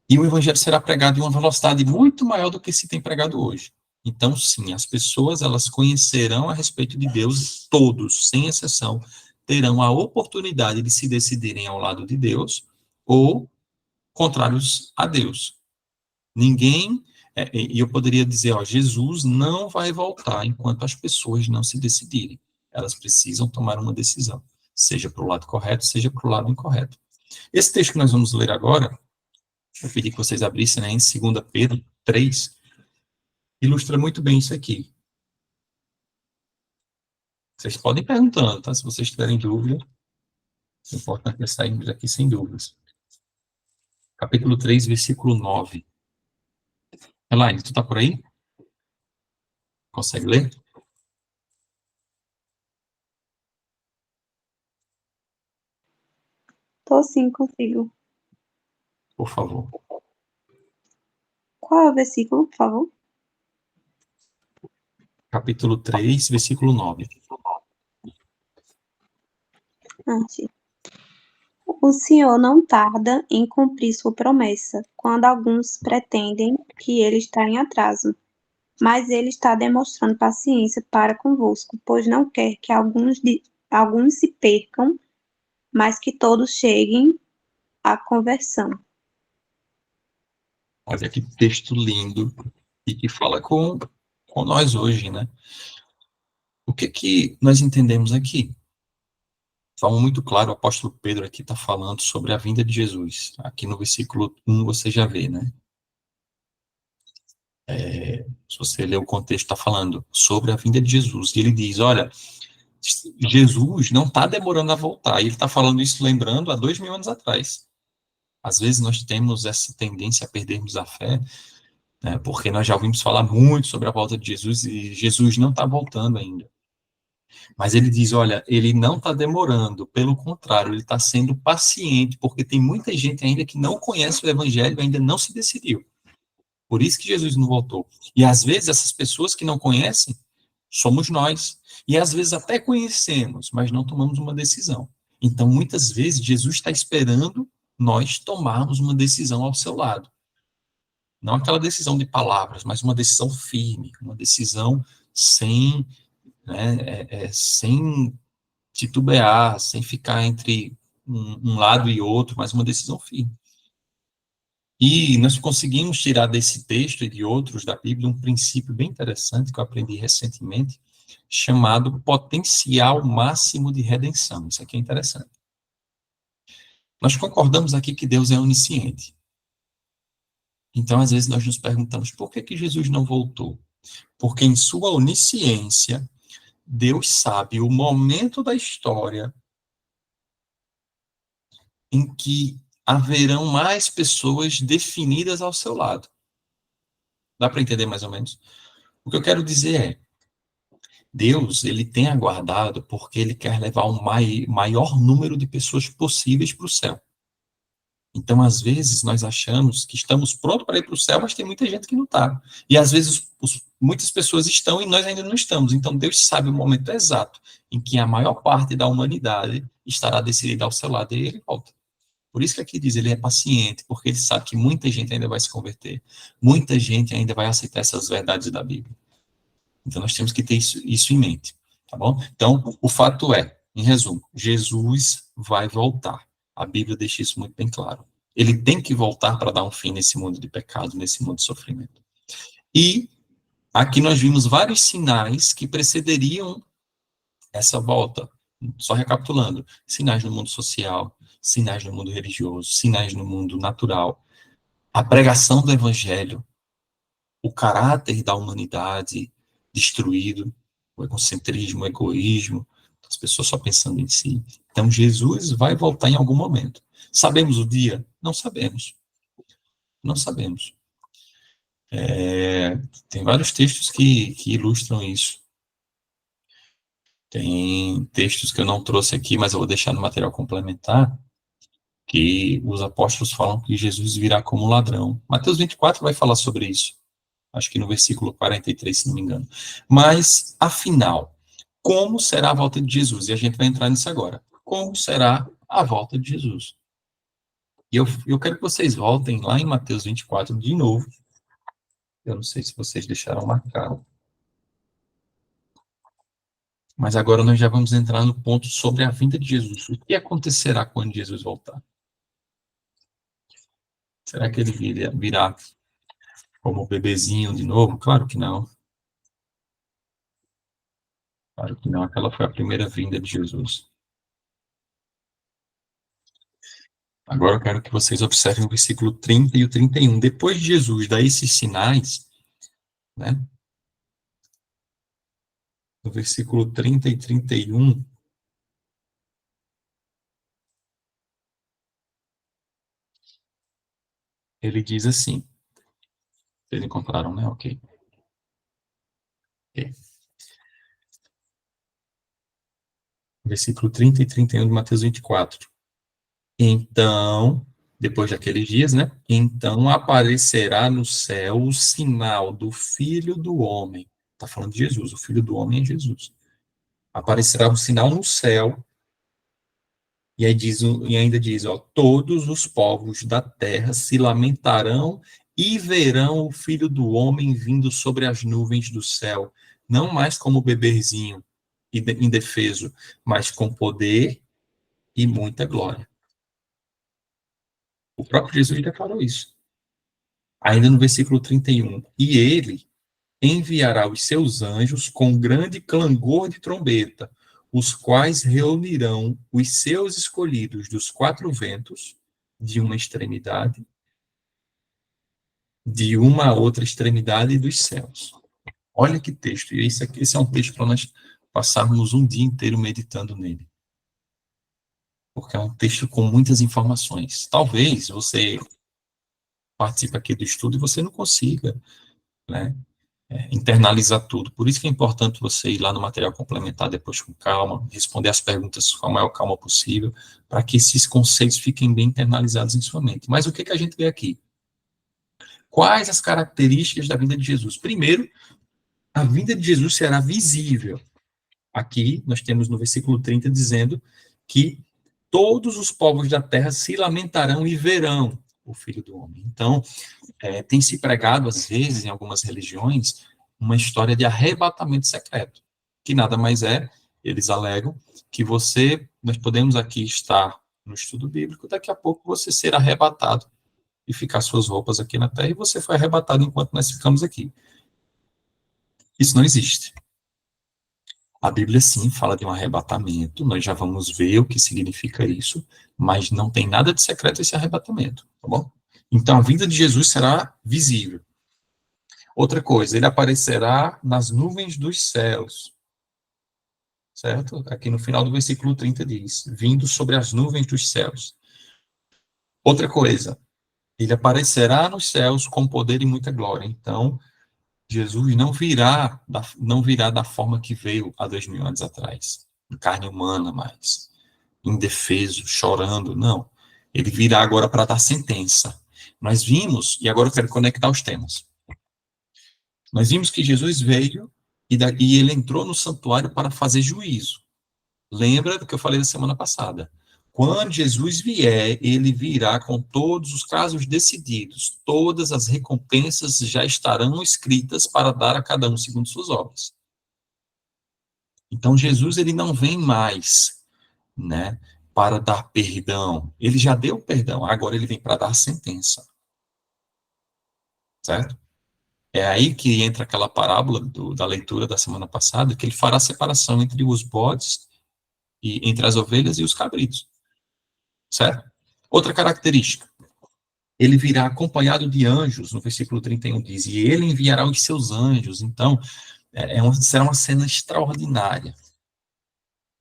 e o evangelho será pregado em uma velocidade muito maior do que se tem pregado hoje. Então, sim, as pessoas, elas conhecerão a respeito de Deus, todos, sem exceção, terão a oportunidade de se decidirem ao lado de Deus ou contrários a Deus. Ninguém, e eu poderia dizer, Jesus não vai voltar enquanto as pessoas não se decidirem. Elas precisam tomar uma decisão, seja para o lado correto, seja para o lado incorreto. Esse texto que nós vamos ler agora, eu pedi que vocês abrissem, né, em 2 Pedro 3, ilustra muito bem isso aqui. Vocês podem ir perguntando, tá? Se vocês tiverem dúvida, o importante é sairmos aqui sem dúvidas. Capítulo 3, versículo 9. Elaine, tu tá por aí? Consegue ler?
Tô sim, consigo.
Por favor.
Qual é o versículo, por favor?
Capítulo 3, versículo 9.
Sim. O Senhor não tarda em cumprir sua promessa, quando alguns pretendem que ele está em atraso. Mas ele está demonstrando paciência para convosco, pois não quer que alguns se percam, mas que todos cheguem à conversão.
Olha que texto lindo e que fala com nós hoje, né? O que nós entendemos aqui? Fala muito claro, o apóstolo Pedro aqui está falando sobre a vinda de Jesus. Aqui no versículo 1 você já vê, né? Se você ler o contexto, está falando sobre a vinda de Jesus. E ele diz, olha, Jesus não está demorando a voltar. E ele está falando isso lembrando há 2000 anos atrás. Às vezes nós temos essa tendência a perdermos a fé, né, porque nós já ouvimos falar muito sobre a volta de Jesus e Jesus não está voltando ainda. Mas ele diz, olha, ele não está demorando, pelo contrário, ele está sendo paciente, porque tem muita gente ainda que não conhece o evangelho, ainda não se decidiu. Por isso que Jesus não voltou. E às vezes essas pessoas que não conhecem, somos nós. E às vezes até conhecemos, mas não tomamos uma decisão. Então, muitas vezes, Jesus está esperando nós tomarmos uma decisão ao seu lado. Não aquela decisão de palavras, mas uma decisão firme, uma decisão sem titubear, sem ficar entre um lado e outro, mas uma decisão firme. E nós conseguimos tirar desse texto e de outros da Bíblia um princípio bem interessante que eu aprendi recentemente, chamado potencial máximo de redenção. Isso aqui é interessante. Nós concordamos aqui que Deus é onisciente. Então, às vezes, nós nos perguntamos, por que Jesus não voltou? Porque em sua onisciência, Deus sabe o momento da história em que haverão mais pessoas definidas ao seu lado. Dá para entender mais ou menos? O que eu quero dizer é, Deus, ele tem aguardado porque ele quer levar o maior número de pessoas possíveis para o céu. Então, às vezes, nós achamos que estamos prontos para ir para o céu, mas tem muita gente que não está. E, às vezes, muitas pessoas estão e nós ainda não estamos. Então, Deus sabe o momento exato em que a maior parte da humanidade estará decidida ao seu lado e ele volta. Por isso que aqui diz, ele é paciente, porque ele sabe que muita gente ainda vai se converter. Muita gente ainda vai aceitar essas verdades da Bíblia. Então, nós temos que ter isso em mente, tá bom? Então, o fato é, em resumo, Jesus vai voltar. A Bíblia deixa isso muito bem claro. Ele tem que voltar para dar um fim nesse mundo de pecado, nesse mundo de sofrimento. E aqui nós vimos vários sinais que precederiam essa volta. Só recapitulando, sinais no mundo social, sinais no mundo religioso, sinais no mundo natural, a pregação do evangelho, o caráter da humanidade destruído, o egocentrismo, o egoísmo, as pessoas só pensando em si. Então, Jesus vai voltar em algum momento. Sabemos o dia? Não sabemos. Não sabemos. Tem vários textos que ilustram isso. Tem textos que eu não trouxe aqui, mas eu vou deixar no material complementar, que os apóstolos falam que Jesus virá como ladrão. Mateus 24 vai falar sobre isso. Acho que no versículo 43, se não me engano. Mas, afinal, como será a volta de Jesus? E a gente vai entrar nisso agora. Como será a volta de Jesus? E eu quero que vocês voltem lá em Mateus 24 de novo. Eu não sei se vocês deixaram marcado. Mas agora nós já vamos entrar no ponto sobre a vinda de Jesus. O que acontecerá quando Jesus voltar? Será que ele virá como bebezinho de novo? Claro que não. Claro que não. Aquela foi a primeira vinda de Jesus. Agora eu quero que vocês observem o versículo 30 e o 31. Depois de Jesus dar esses sinais, né? No versículo 30 e 31, ele diz assim, vocês encontraram, né? Ok. Versículo 30 e 31 de Mateus 24. Então, depois daqueles dias, né? Então aparecerá no céu o sinal do Filho do Homem. Está falando de Jesus, o Filho do Homem é Jesus. Aparecerá um sinal no céu, e ainda diz, ó, todos os povos da terra se lamentarão e verão o Filho do Homem vindo sobre as nuvens do céu, não mais como beberzinho indefeso, mas com poder e muita glória. O próprio Jesus declarou isso. Ainda no versículo 31, e ele enviará os seus anjos com grande clangor de trombeta, os quais reunirão os seus escolhidos dos quatro ventos, de uma extremidade, de uma a outra extremidade dos céus. Olha que texto, e esse é um texto para nós passarmos um dia inteiro meditando nele. Porque é um texto com muitas informações. Talvez você participe aqui do estudo e você não consiga, né, internalizar tudo. Por isso que é importante você ir lá no material complementar depois com calma, responder as perguntas com a maior calma possível, para que esses conceitos fiquem bem internalizados em sua mente. Mas o que a gente vê aqui? Quais as características da vinda de Jesus? Primeiro, a vinda de Jesus será visível. Aqui nós temos no versículo 30 dizendo que todos os povos da terra se lamentarão e verão o Filho do Homem. Então, tem se pregado, às vezes, em algumas religiões, uma história de arrebatamento secreto, que nada mais é Eles alegam que nós podemos aqui estar no estudo bíblico, daqui a pouco você ser arrebatado e ficar suas roupas aqui na terra, e você foi arrebatado enquanto nós ficamos aqui. Isso não existe. A Bíblia, sim, fala de um arrebatamento, nós já vamos ver o que significa isso, mas não tem nada de secreto esse arrebatamento, tá bom? Então, a vinda de Jesus será visível. Outra coisa, ele aparecerá nas nuvens dos céus, certo? Aqui no final do versículo 30 diz, vindo sobre as nuvens dos céus. Outra coisa, ele aparecerá nos céus com poder e muita glória. Então, Jesus não virá da forma que veio há 2000 anos atrás, em carne humana mais, indefeso, chorando, não. Ele virá agora para dar sentença. Nós vimos, e agora eu quero conectar os temas. Nós vimos que Jesus veio e ele entrou no santuário para fazer juízo. Lembra do que eu falei na semana passada? Quando Jesus vier, ele virá com todos os casos decididos, todas as recompensas já estarão escritas para dar a cada um segundo suas obras. Então Jesus ele não vem mais, né, para dar perdão. Ele já deu perdão, agora ele vem para dar sentença. Certo? É aí que entra aquela parábola da leitura da semana passada, que ele fará separação entre os bodes e entre as ovelhas e os cabritos. Certo? Outra característica. Ele virá acompanhado de anjos, no versículo 31 diz, e ele enviará os seus anjos. Então, será uma cena extraordinária.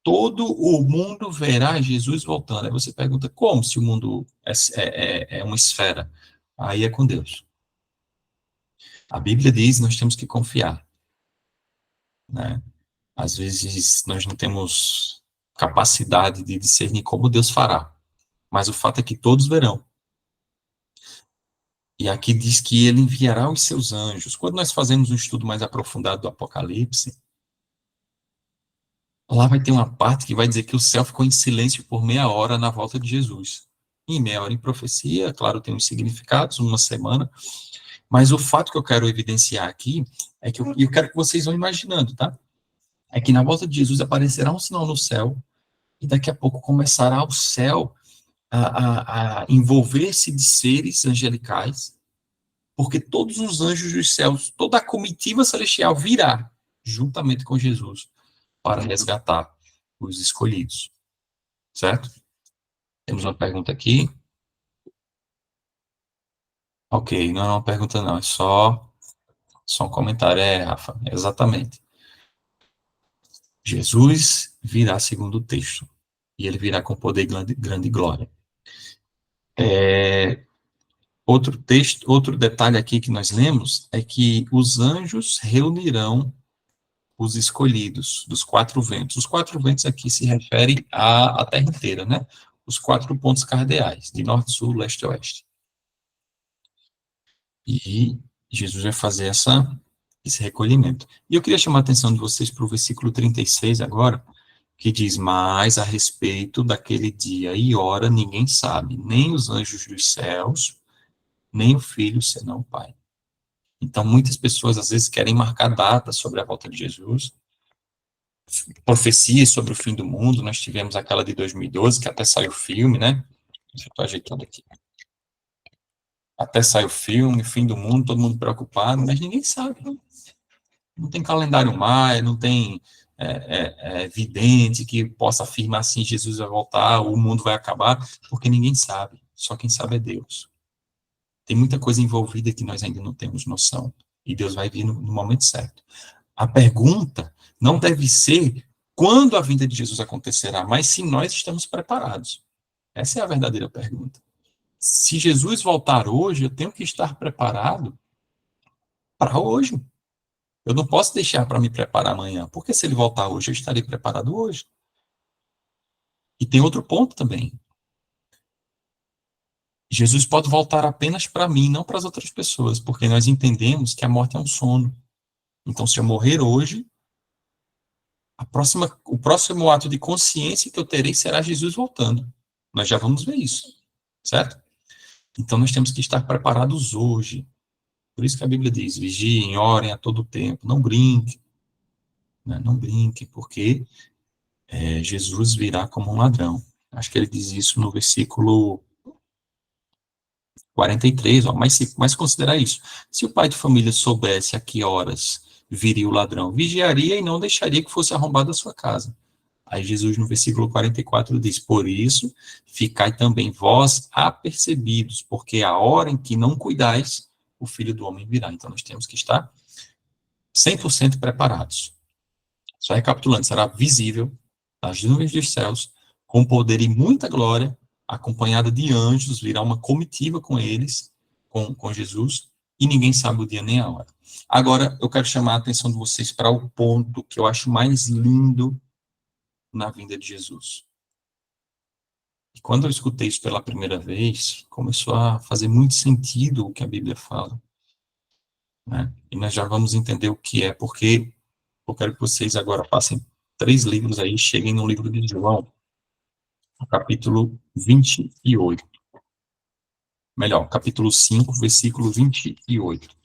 Todo o mundo verá Jesus voltando. Aí você pergunta, como se o mundo é uma esfera? Aí é com Deus. A Bíblia diz, nós temos que confiar. Né? Às vezes, nós não temos capacidade de discernir como Deus fará. Mas o fato é que todos verão. E aqui diz que ele enviará os seus anjos. Quando nós fazemos um estudo mais aprofundado do Apocalipse, lá vai ter uma parte que vai dizer que o céu ficou em silêncio por meia hora na volta de Jesus. Em meia hora em profecia, claro, tem uns significados, uma semana, mas o fato que eu quero evidenciar aqui é que eu quero que vocês vão imaginando, tá? É que na volta de Jesus aparecerá um sinal no céu e daqui a pouco começará o céu a envolver-se de seres angelicais, porque todos os anjos dos céus, toda a comitiva celestial virá juntamente com Jesus para resgatar os escolhidos. Certo? Temos uma pergunta aqui. Ok, não é uma pergunta não, é só um comentário. Rafa, exatamente. Jesus virá segundo o texto, e ele virá com poder e grande glória. Outro detalhe aqui que nós lemos é que os anjos reunirão os escolhidos dos 4 ventos. Os 4 ventos aqui se referem à terra inteira, né? Os 4 pontos cardeais, de norte, sul, leste e oeste. E Jesus vai fazer esse recolhimento. E eu queria chamar a atenção de vocês para o versículo 36 agora, que diz, mas a respeito daquele dia e hora ninguém sabe, nem os anjos dos céus, nem o Filho, senão o Pai. Então, muitas pessoas, às vezes, querem marcar datas sobre a volta de Jesus, profecias sobre o fim do mundo. Nós tivemos aquela de 2012, que até saiu o filme, né? Deixa eu estar ajeitando aqui. Até saiu o filme, fim do mundo, todo mundo preocupado, mas ninguém sabe. Não tem calendário maia, não tem vidente que possa afirmar assim, Jesus vai voltar, o mundo vai acabar, porque ninguém sabe. Só quem sabe é Deus. Tem muita coisa envolvida que nós ainda não temos noção. E Deus vai vir no momento certo. A pergunta não deve ser quando a vinda de Jesus acontecerá, mas se nós estamos preparados. Essa é a verdadeira pergunta. Se Jesus voltar hoje, eu tenho que estar preparado para hoje. Eu não posso deixar para me preparar amanhã, porque se ele voltar hoje, eu estarei preparado hoje. E tem outro ponto também. Jesus pode voltar apenas para mim, não para as outras pessoas, porque nós entendemos que a morte é um sono. Então, se eu morrer hoje, o próximo ato de consciência que eu terei será Jesus voltando. Nós já vamos ver isso, certo? Então, nós temos que estar preparados hoje. Por isso que a Bíblia diz, vigiem, orem a todo tempo, não brinque. Né? Não brinque, porque Jesus virá como um ladrão. Acho que ele diz isso no versículo 43, ó, mas considera isso. Se o pai de família soubesse a que horas viria o ladrão, vigiaria e não deixaria que fosse arrombada a sua casa. Aí Jesus, no versículo 44, diz: por isso, ficai também vós apercebidos, porque a hora em que não cuidais, o Filho do Homem virá. Então, nós temos que estar 100% preparados. Só recapitulando, será visível nas nuvens dos céus, com poder e muita glória, acompanhada de anjos, virá uma comitiva com eles, com Jesus, e ninguém sabe o dia nem a hora. Agora, eu quero chamar a atenção de vocês para o ponto que eu acho mais lindo na vinda de Jesus. E quando eu escutei isso pela primeira vez, começou a fazer muito sentido o que a Bíblia fala, né? E nós já vamos entender o que é, porque eu quero que vocês agora passem 3 livros aí, cheguem no livro de João, no capítulo 28. Melhor, capítulo 5, versículo 28.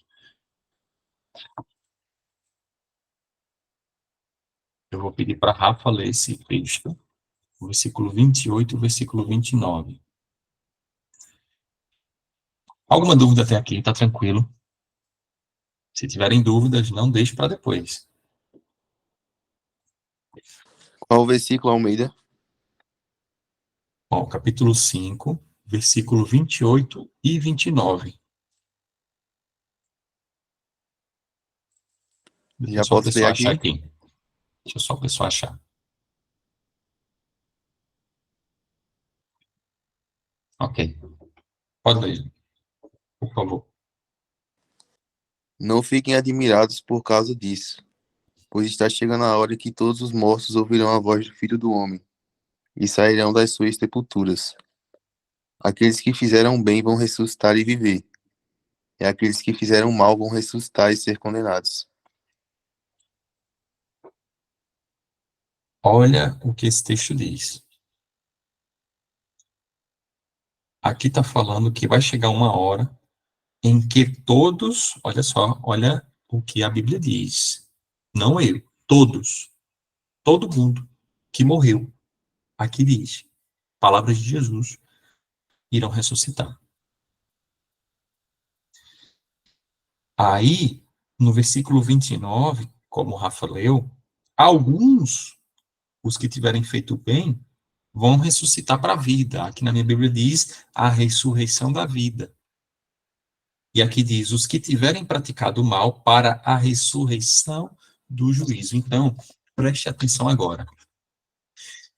Eu vou pedir para a Rafa ler esse texto, o versículo 28 e o versículo 29. Alguma dúvida até aqui? Está tranquilo? Se tiverem dúvidas, não deixe para depois.
Qual o versículo, Almeida?
Ó, capítulo 5, versículo 28 e 29. Deixa
Já
só o
posso ler
pessoal achar
aqui?
aqui. Deixa só o pessoal achar. Ok. Pode ler, por favor.
Não fiquem admirados por causa disso, pois está chegando a hora que todos os mortos ouvirão a voz do Filho do Homem e sairão das suas sepulturas. Aqueles que fizeram bem vão ressuscitar e viver, e aqueles que fizeram mal vão ressuscitar e ser condenados.
Olha o que esse texto diz. Aqui está falando que vai chegar uma hora em que todos, olha só, olha o que a Bíblia diz. Não eu, todos, todo mundo que morreu, aqui diz, palavras de Jesus, irão ressuscitar. Aí, no versículo 29, como o Rafa leu, alguns, os que tiverem feito bem, vão ressuscitar para a vida. Aqui na minha Bíblia diz a ressurreição da vida. E aqui diz os que tiverem praticado o mal para a ressurreição do juízo. Então, preste atenção agora.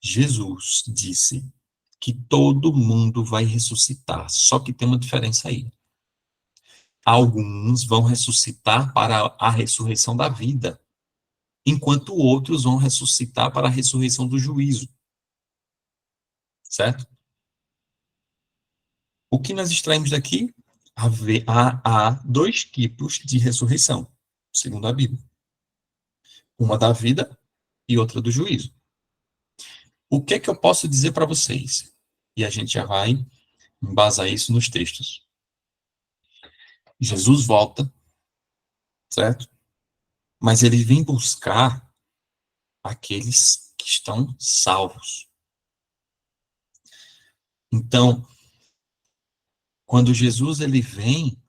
Jesus disse que todo mundo vai ressuscitar, só que tem uma diferença aí. Alguns vão ressuscitar para a ressurreição da vida, enquanto outros vão ressuscitar para a ressurreição do juízo. Certo? O que nós extraímos daqui? Há 2 tipos de ressurreição, segundo a Bíblia. Uma da vida e outra do juízo. O que é que eu posso dizer para vocês? E a gente já vai embasar isso nos textos. Jesus volta, certo? Mas ele vem buscar aqueles que estão salvos. Então, quando Jesus ele vem,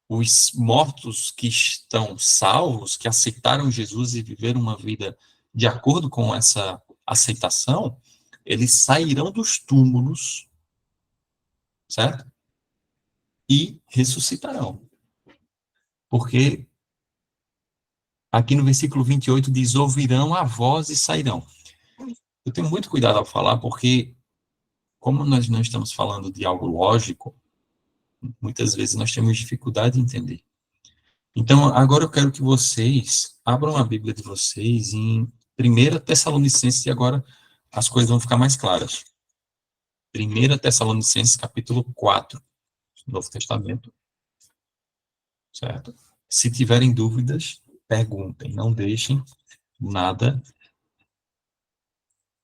os mortos que estão salvos, que aceitaram Jesus e viveram uma vida de acordo com essa aceitação, eles sairão dos túmulos, certo? E ressuscitarão. Porque aqui no versículo 28 diz: ouvirão a voz e sairão. Eu tenho muito cuidado ao falar, porque, como nós não estamos falando de algo lógico, muitas vezes nós temos dificuldade de entender. Então, agora eu quero que vocês abram a Bíblia de vocês em 1 Tessalonicenses, e agora as coisas vão ficar mais claras. 1 Tessalonicenses, capítulo 4, Novo Testamento. Certo? Se tiverem dúvidas, perguntem, não deixem nada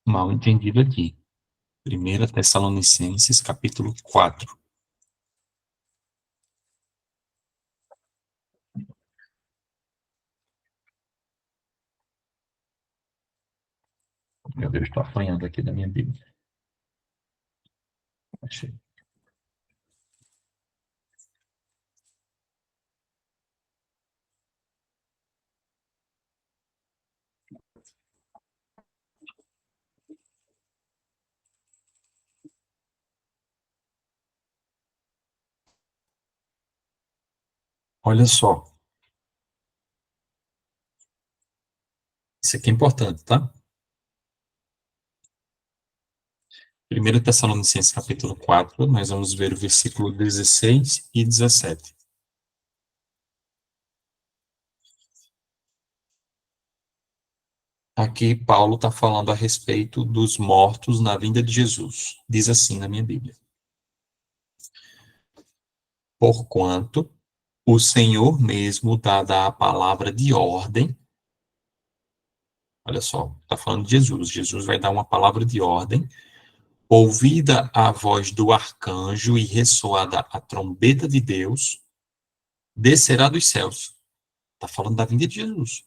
mal entendido aqui. 1 Tessalonicenses, capítulo 4. Meu Deus, estou apanhando aqui da minha Bíblia. Achei. Olha só, isso aqui é importante, tá? 1 Tessalonicenses capítulo 4, nós vamos ver o versículo 16 e 17. Aqui Paulo está falando a respeito dos mortos na vinda de Jesus. Diz assim na minha Bíblia: Porquanto o Senhor mesmo dá a palavra de ordem. Olha só, está falando de Jesus. Jesus vai dar uma palavra de ordem. Ouvida a voz do arcanjo e ressoada a trombeta de Deus, descerá dos céus. Está falando da vinda de Jesus.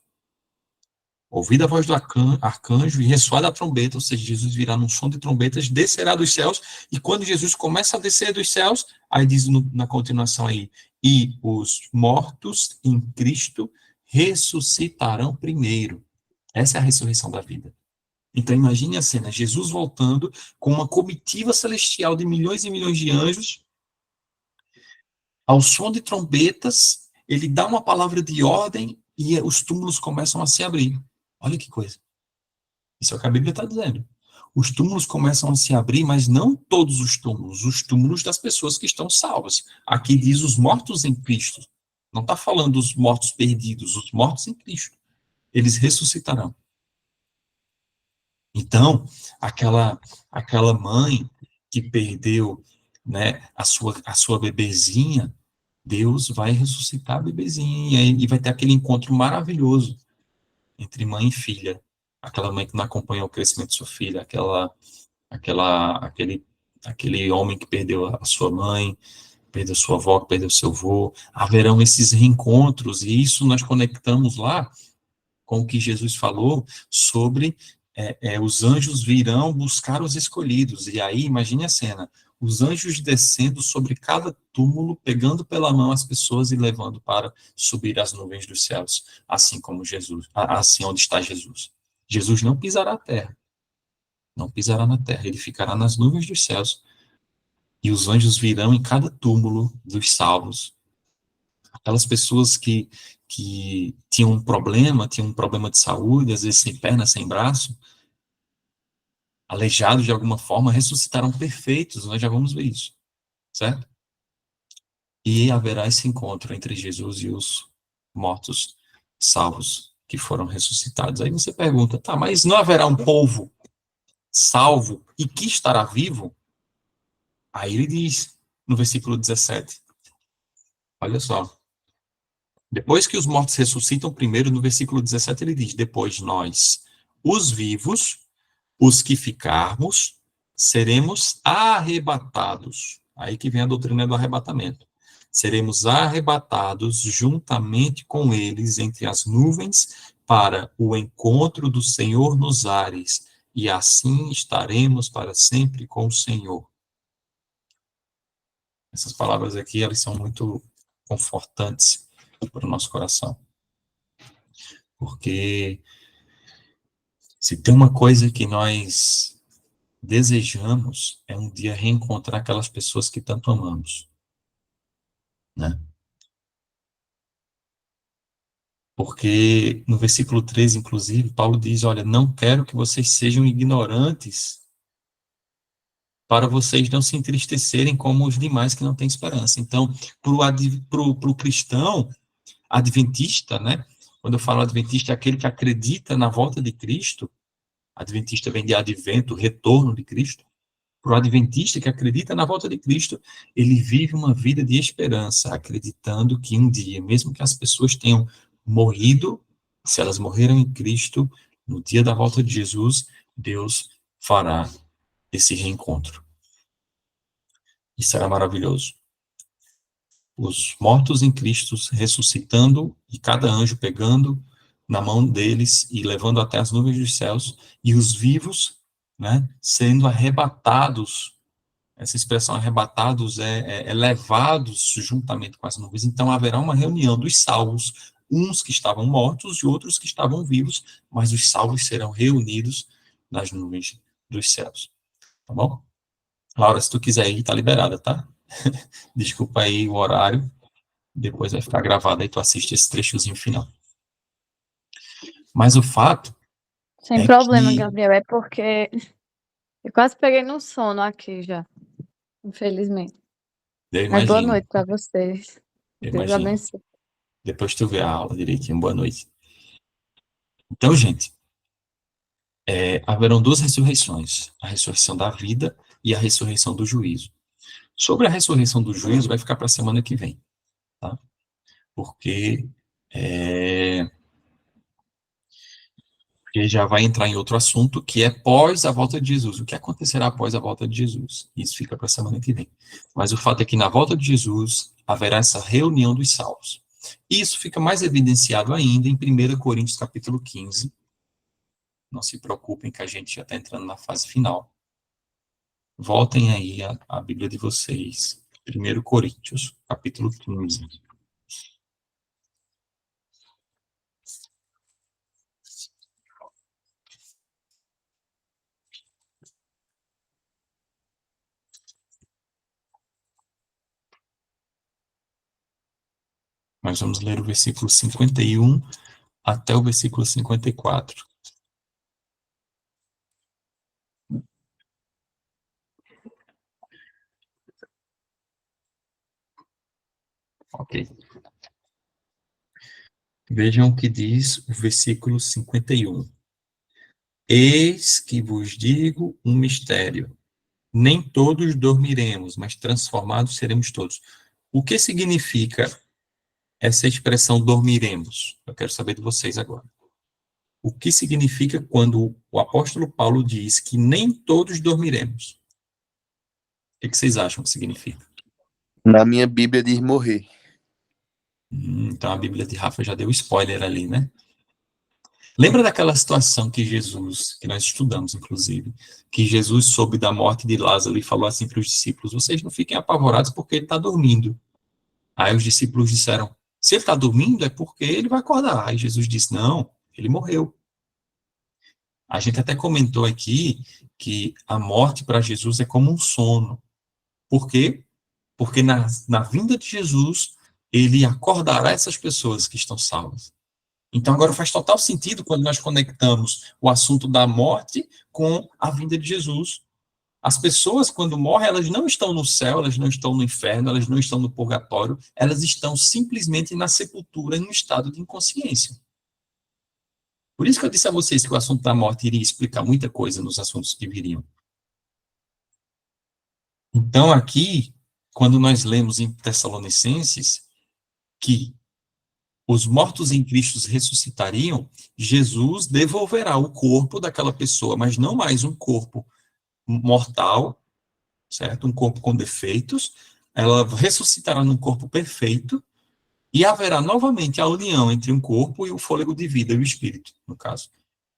Ouvida a voz do arcanjo e ressoada a trombeta, ou seja, Jesus virá num som de trombetas, descerá dos céus, e quando Jesus começa a descer dos céus, aí diz na continuação aí, e os mortos em Cristo ressuscitarão primeiro. Essa é a ressurreição da vida. Então imagine a cena, Jesus voltando com uma comitiva celestial de milhões e milhões de anjos, ao som de trombetas, ele dá uma palavra de ordem e os túmulos começam a se abrir. Olha que coisa. Isso é o que a Bíblia está dizendo. Os túmulos começam a se abrir, mas não todos os túmulos das pessoas que estão salvas. Aqui diz os mortos em Cristo. Não está falando dos mortos perdidos, os mortos em Cristo. Eles ressuscitarão. Então, aquela mãe que perdeu, né, a sua bebezinha, Deus vai ressuscitar a bebezinha e vai ter aquele encontro maravilhoso entre mãe e filha. Aquela mãe que não acompanhou o crescimento de sua filha, aquele homem que perdeu a sua mãe, perdeu sua avó, perdeu seu avô. Haverão esses reencontros, e isso nós conectamos lá com o que Jesus falou sobre os anjos virão buscar os escolhidos. E aí, imagine a cena, os anjos descendo sobre cada túmulo, pegando pela mão as pessoas e levando para subir as nuvens dos céus, assim como Jesus, assim onde está Jesus. Jesus não pisará a terra, não pisará na terra, ele ficará nas nuvens dos céus, e os anjos virão em cada túmulo dos salvos. Aquelas pessoas que tinham um problema de saúde, às vezes sem perna, sem braço, aleijados de alguma forma, ressuscitarão perfeitos, nós já vamos ver isso, certo? E haverá esse encontro entre Jesus e os mortos salvos que foram ressuscitados. Aí você pergunta, tá, mas não haverá um povo salvo e que estará vivo? Aí ele diz, no versículo 17, olha só, depois que os mortos ressuscitam primeiro, no versículo 17 ele diz, depois nós, os vivos, os que ficarmos, seremos arrebatados. Aí que vem a doutrina do arrebatamento. Seremos arrebatados juntamente com eles entre as nuvens para o encontro do Senhor nos ares, e assim estaremos para sempre com o Senhor. Essas palavras aqui, elas são muito confortantes para o nosso coração. Porque se tem uma coisa que nós desejamos, é um dia reencontrar aquelas pessoas que tanto amamos, né? Porque no versículo 13, inclusive, Paulo diz, olha, não quero que vocês sejam ignorantes para vocês não se entristecerem como os demais que não têm esperança. Então, para o cristão adventista, né? Quando eu falo adventista, é aquele que acredita na volta de Cristo. Adventista vem de advento, retorno de Cristo. Para o adventista que acredita na volta de Cristo, ele vive uma vida de esperança, acreditando que um dia, mesmo que as pessoas tenham morrido, se elas morreram em Cristo, no dia da volta de Jesus, Deus fará esse reencontro. E será maravilhoso. Os mortos em Cristo ressuscitando e cada anjo pegando na mão deles e levando até as nuvens dos céus, e os vivos, né, sendo arrebatados. Essa expressão arrebatados é levados juntamente com as nuvens. Então haverá uma reunião dos salvos, uns que estavam mortos e outros que estavam vivos, mas os salvos serão reunidos nas nuvens dos céus. Tá bom? Laura, se tu quiser ir, tá liberada, tá? Desculpa aí o horário. Depois vai ficar gravado aí, tu assiste esse trechozinho final. Mas o fato
Sem
é
problema,
que...
Gabriel, é porque eu quase peguei no sono aqui já, infelizmente.
Eu
Mas boa
imagino,
noite para vocês.
eu
Deus
imagino.
abençoe.
Depois tu vê a aula direitinho. Boa noite. Então, gente, haverão duas ressurreições, a ressurreição da vida e a ressurreição do juízo. Sobre a ressurreição do juízo, vai ficar para a semana que vem, tá? Porque já vai entrar em outro assunto, que é pós a volta de Jesus. O que acontecerá após a volta de Jesus? Isso fica para a semana que vem. Mas o fato é que na volta de Jesus, haverá essa reunião dos salvos. E isso fica mais evidenciado ainda em 1 Coríntios capítulo 15. Não se preocupem que a gente já está entrando na fase final. Voltem aí a Bíblia de vocês. 1 Coríntios, capítulo 15. Nós vamos ler o versículo 51 até o versículo 54. Ok. Vejam o que diz o versículo 51. Eis que vos digo um mistério. Nem todos dormiremos, mas transformados seremos todos. O que significa essa expressão dormiremos? Eu quero saber de vocês agora. O que significa quando o apóstolo Paulo diz que nem todos dormiremos? O que vocês acham que significa?
Na minha Bíblia diz morrer.
Então a Bíblia de Rafa já deu spoiler ali, né? Lembra daquela situação que nós estudamos, inclusive, que Jesus soube da morte de Lázaro e falou assim para os discípulos: vocês não fiquem apavorados porque ele está dormindo. Aí os discípulos disseram: se ele está dormindo é porque ele vai acordar. Aí Jesus disse: não, ele morreu. A gente até comentou aqui que a morte para Jesus é como um sono. Por quê? Porque na vinda de Jesus, ele acordará essas pessoas que estão salvas. Então, agora faz total sentido quando nós conectamos o assunto da morte com a vinda de Jesus. As pessoas, quando morrem, elas não estão no céu, elas não estão no inferno, elas não estão no purgatório, elas estão simplesmente na sepultura, em um estado de inconsciência. Por isso que eu disse a vocês que o assunto da morte iria explicar muita coisa nos assuntos que viriam. Então, aqui, quando nós lemos em Tessalonicenses que os mortos em Cristo ressuscitariam, Jesus devolverá o corpo daquela pessoa, mas não mais um corpo mortal, certo? Um corpo com defeitos. Ela ressuscitará num corpo perfeito e haverá novamente a união entre um corpo e o fôlego de vida, e o espírito, no caso.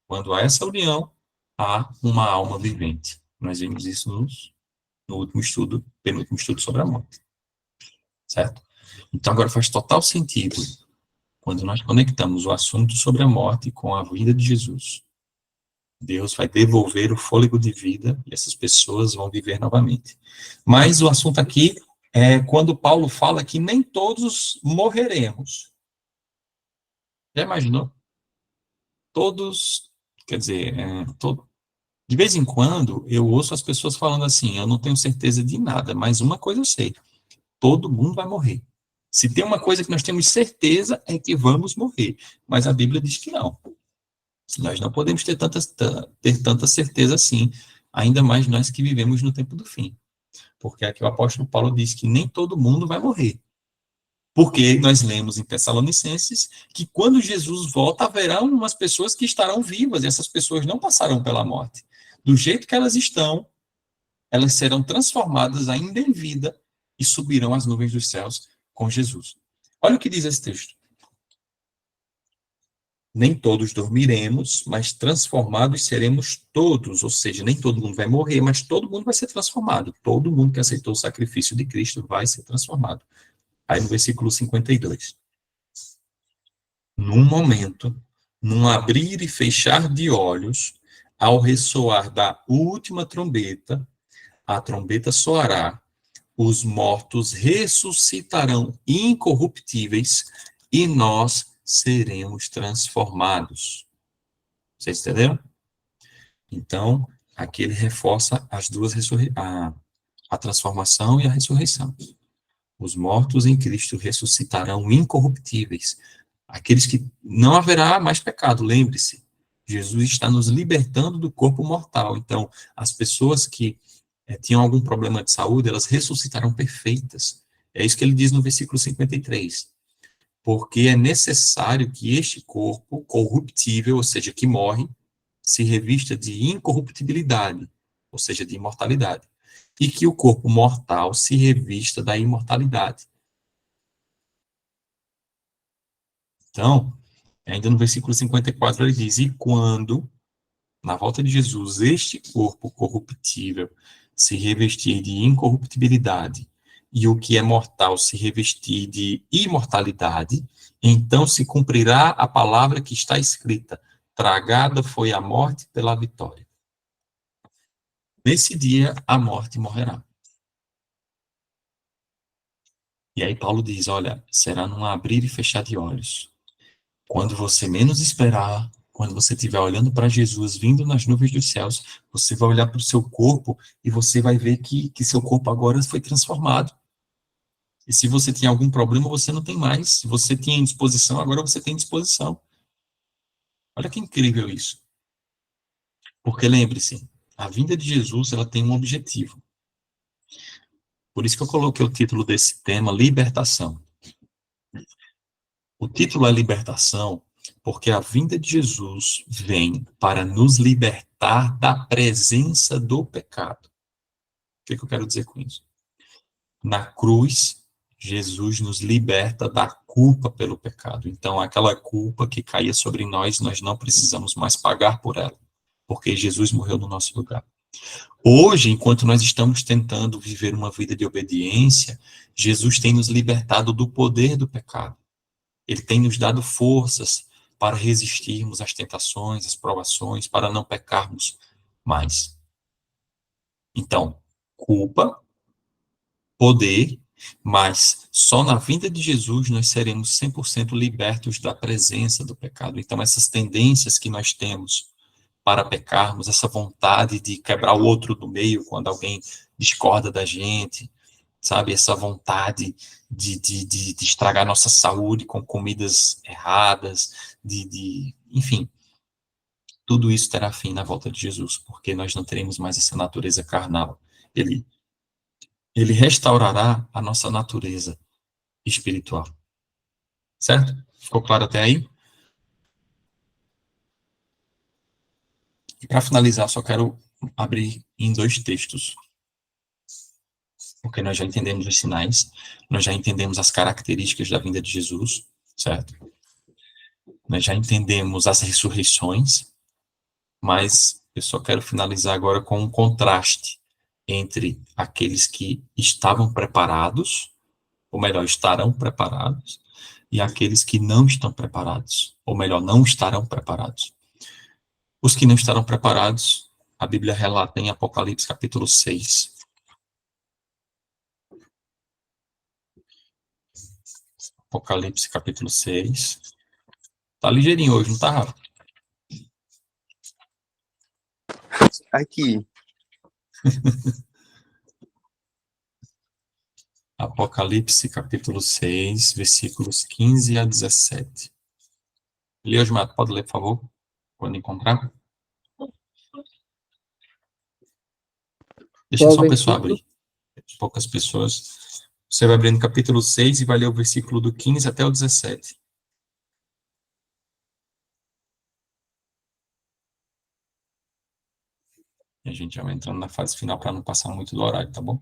Quando há essa união, há uma alma vivente. Nós vimos isso no último estudo, penúltimo estudo sobre a morte. Certo? Então agora faz total sentido quando nós conectamos o assunto sobre a morte com a vida de Jesus. Deus vai devolver o fôlego de vida e essas pessoas vão viver novamente. Mas o assunto aqui é quando Paulo fala que nem todos morreremos. Já imaginou? Todos, quer dizer, de vez em quando eu ouço as pessoas falando assim: eu não tenho certeza de nada, mas uma coisa eu sei: todo mundo vai morrer. Se tem uma coisa que nós temos certeza é que vamos morrer, mas a Bíblia diz que não. Nós não podemos ter tanta certeza assim, ainda mais nós que vivemos no tempo do fim. Porque aqui o apóstolo Paulo diz que nem todo mundo vai morrer. Porque nós lemos em Tessalonicenses que quando Jesus volta, haverá umas pessoas que estarão vivas, e essas pessoas não passarão pela morte. Do jeito que elas estão, elas serão transformadas ainda em vida e subirão às nuvens dos céus com Jesus. Olha o que diz esse texto. Nem todos dormiremos, mas transformados seremos todos, ou seja, nem todo mundo vai morrer, mas todo mundo vai ser transformado. Todo mundo que aceitou o sacrifício de Cristo vai ser transformado. Aí no versículo 52. Num momento, num abrir e fechar de olhos, ao ressoar da última trombeta, a trombeta soará, os mortos ressuscitarão incorruptíveis e nós seremos transformados. Vocês entenderam? Então, aqui ele reforça as duas a transformação e a ressurreição. Os mortos em Cristo ressuscitarão incorruptíveis. Aqueles que não haverá mais pecado, lembre-se. Jesus está nos libertando do corpo mortal. Então, as pessoas que tinham algum problema de saúde, elas ressuscitarão perfeitas. É isso que ele diz no versículo 53. Porque é necessário que este corpo corruptível, ou seja, que morre, se revista de incorruptibilidade, ou seja, de imortalidade, e que o corpo mortal se revista da imortalidade. Então, ainda no versículo 54 ele diz, e quando, na volta de Jesus, este corpo corruptível se revestir de incorruptibilidade e o que é mortal se revestir de imortalidade, então se cumprirá a palavra que está escrita, tragada foi a morte pela vitória. Nesse dia, a morte morrerá. E aí Paulo diz, olha, será num abrir e fechar de olhos. Quando você menos esperar, quando você estiver olhando para Jesus vindo nas nuvens dos céus, você vai olhar para o seu corpo e você vai ver que seu corpo agora foi transformado. E se você tinha algum problema, você não tem mais. Se você tinha indisposição, agora você tem disposição. Olha que incrível isso. Porque lembre-se, a vinda de Jesus, ela tem um objetivo. Por isso que eu coloquei o título desse tema, libertação. O título é libertação, porque a vinda de Jesus vem para nos libertar da presença do pecado. O que eu quero dizer com isso? Na cruz, Jesus nos liberta da culpa pelo pecado. Então, aquela culpa que caía sobre nós, nós não precisamos mais pagar por ela, porque Jesus morreu no nosso lugar. Hoje, enquanto nós estamos tentando viver uma vida de obediência, Jesus tem nos libertado do poder do pecado. Ele tem nos dado forças para resistirmos às tentações, às provações, para não pecarmos mais. Então, culpa, poder, mas só na vinda de Jesus nós seremos 100% libertos da presença do pecado. Então, essas tendências que nós temos para pecarmos, essa vontade de quebrar o outro do meio quando alguém discorda da gente, sabe, essa vontade de estragar nossa saúde com comidas erradas, enfim, tudo isso terá fim na volta de Jesus, porque nós não teremos mais essa natureza carnal. Ele restaurará a nossa natureza espiritual. Certo? Ficou claro até aí? E para finalizar, só quero abrir em 2 textos. Porque nós já entendemos os sinais, nós já entendemos as características da vinda de Jesus, certo? Nós já entendemos as ressurreições, mas eu só quero finalizar agora com um contraste entre aqueles que estavam preparados, ou melhor, estarão preparados, e aqueles que não estão preparados, ou melhor, não estarão preparados. Os que não estarão preparados, a Bíblia relata em Apocalipse capítulo 6. Apocalipse capítulo 6. Tá ligeirinho hoje, não tá, Rafa?
Aqui.
Apocalipse capítulo 6, versículos 15 a 17. Leosmato, pode ler, por favor? Quando encontrar. Deixa
Qual
só a pessoa
versículo?
abrir. Poucas pessoas. Você vai abrir no capítulo 6 e vai ler o versículo do 15 até o 17. E a gente já vai entrando na fase final para não passar muito do horário, tá bom?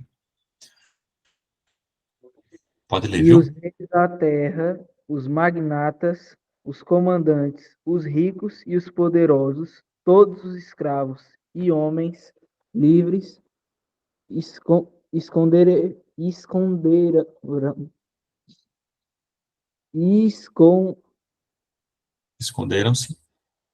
Pode ler,
E
viu?
os reis da terra, os magnatas, os comandantes, os ricos e os poderosos, todos os escravos e homens livres, esconderam, escon,
Esconderam-se.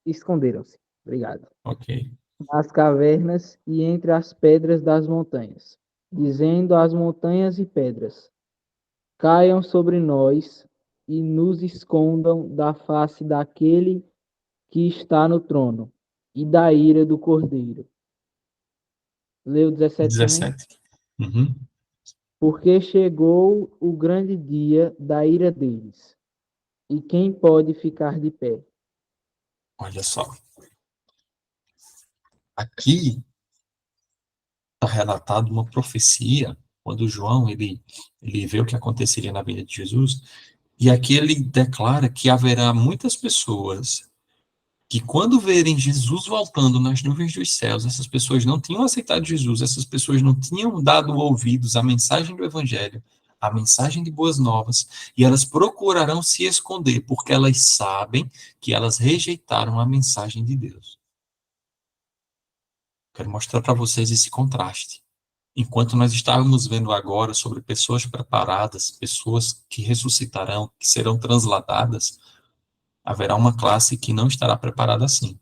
esconderam-se. Obrigado.
Ok.
Nas cavernas e entre as pedras das montanhas, dizendo às montanhas e pedras: caiam sobre nós e nos escondam da face daquele que está no trono e da ira do Cordeiro. Leu 17 também?
17. Uhum.
Porque chegou o grande dia da ira deles. E quem pode ficar de pé?
Olha só. Aqui está relatado uma profecia, quando João ele vê o que aconteceria na vida de Jesus, e aqui ele declara que haverá muitas pessoas que quando verem Jesus voltando nas nuvens dos céus, essas pessoas não tinham aceitado Jesus, essas pessoas não tinham dado ouvidos à mensagem do Evangelho, à mensagem de boas novas, e elas procurarão se esconder, porque elas sabem que elas rejeitaram a mensagem de Deus. Quero mostrar para vocês esse contraste. Enquanto nós estávamos vendo agora sobre pessoas preparadas, pessoas que ressuscitarão, que serão transladadas, haverá uma classe que não estará preparada assim.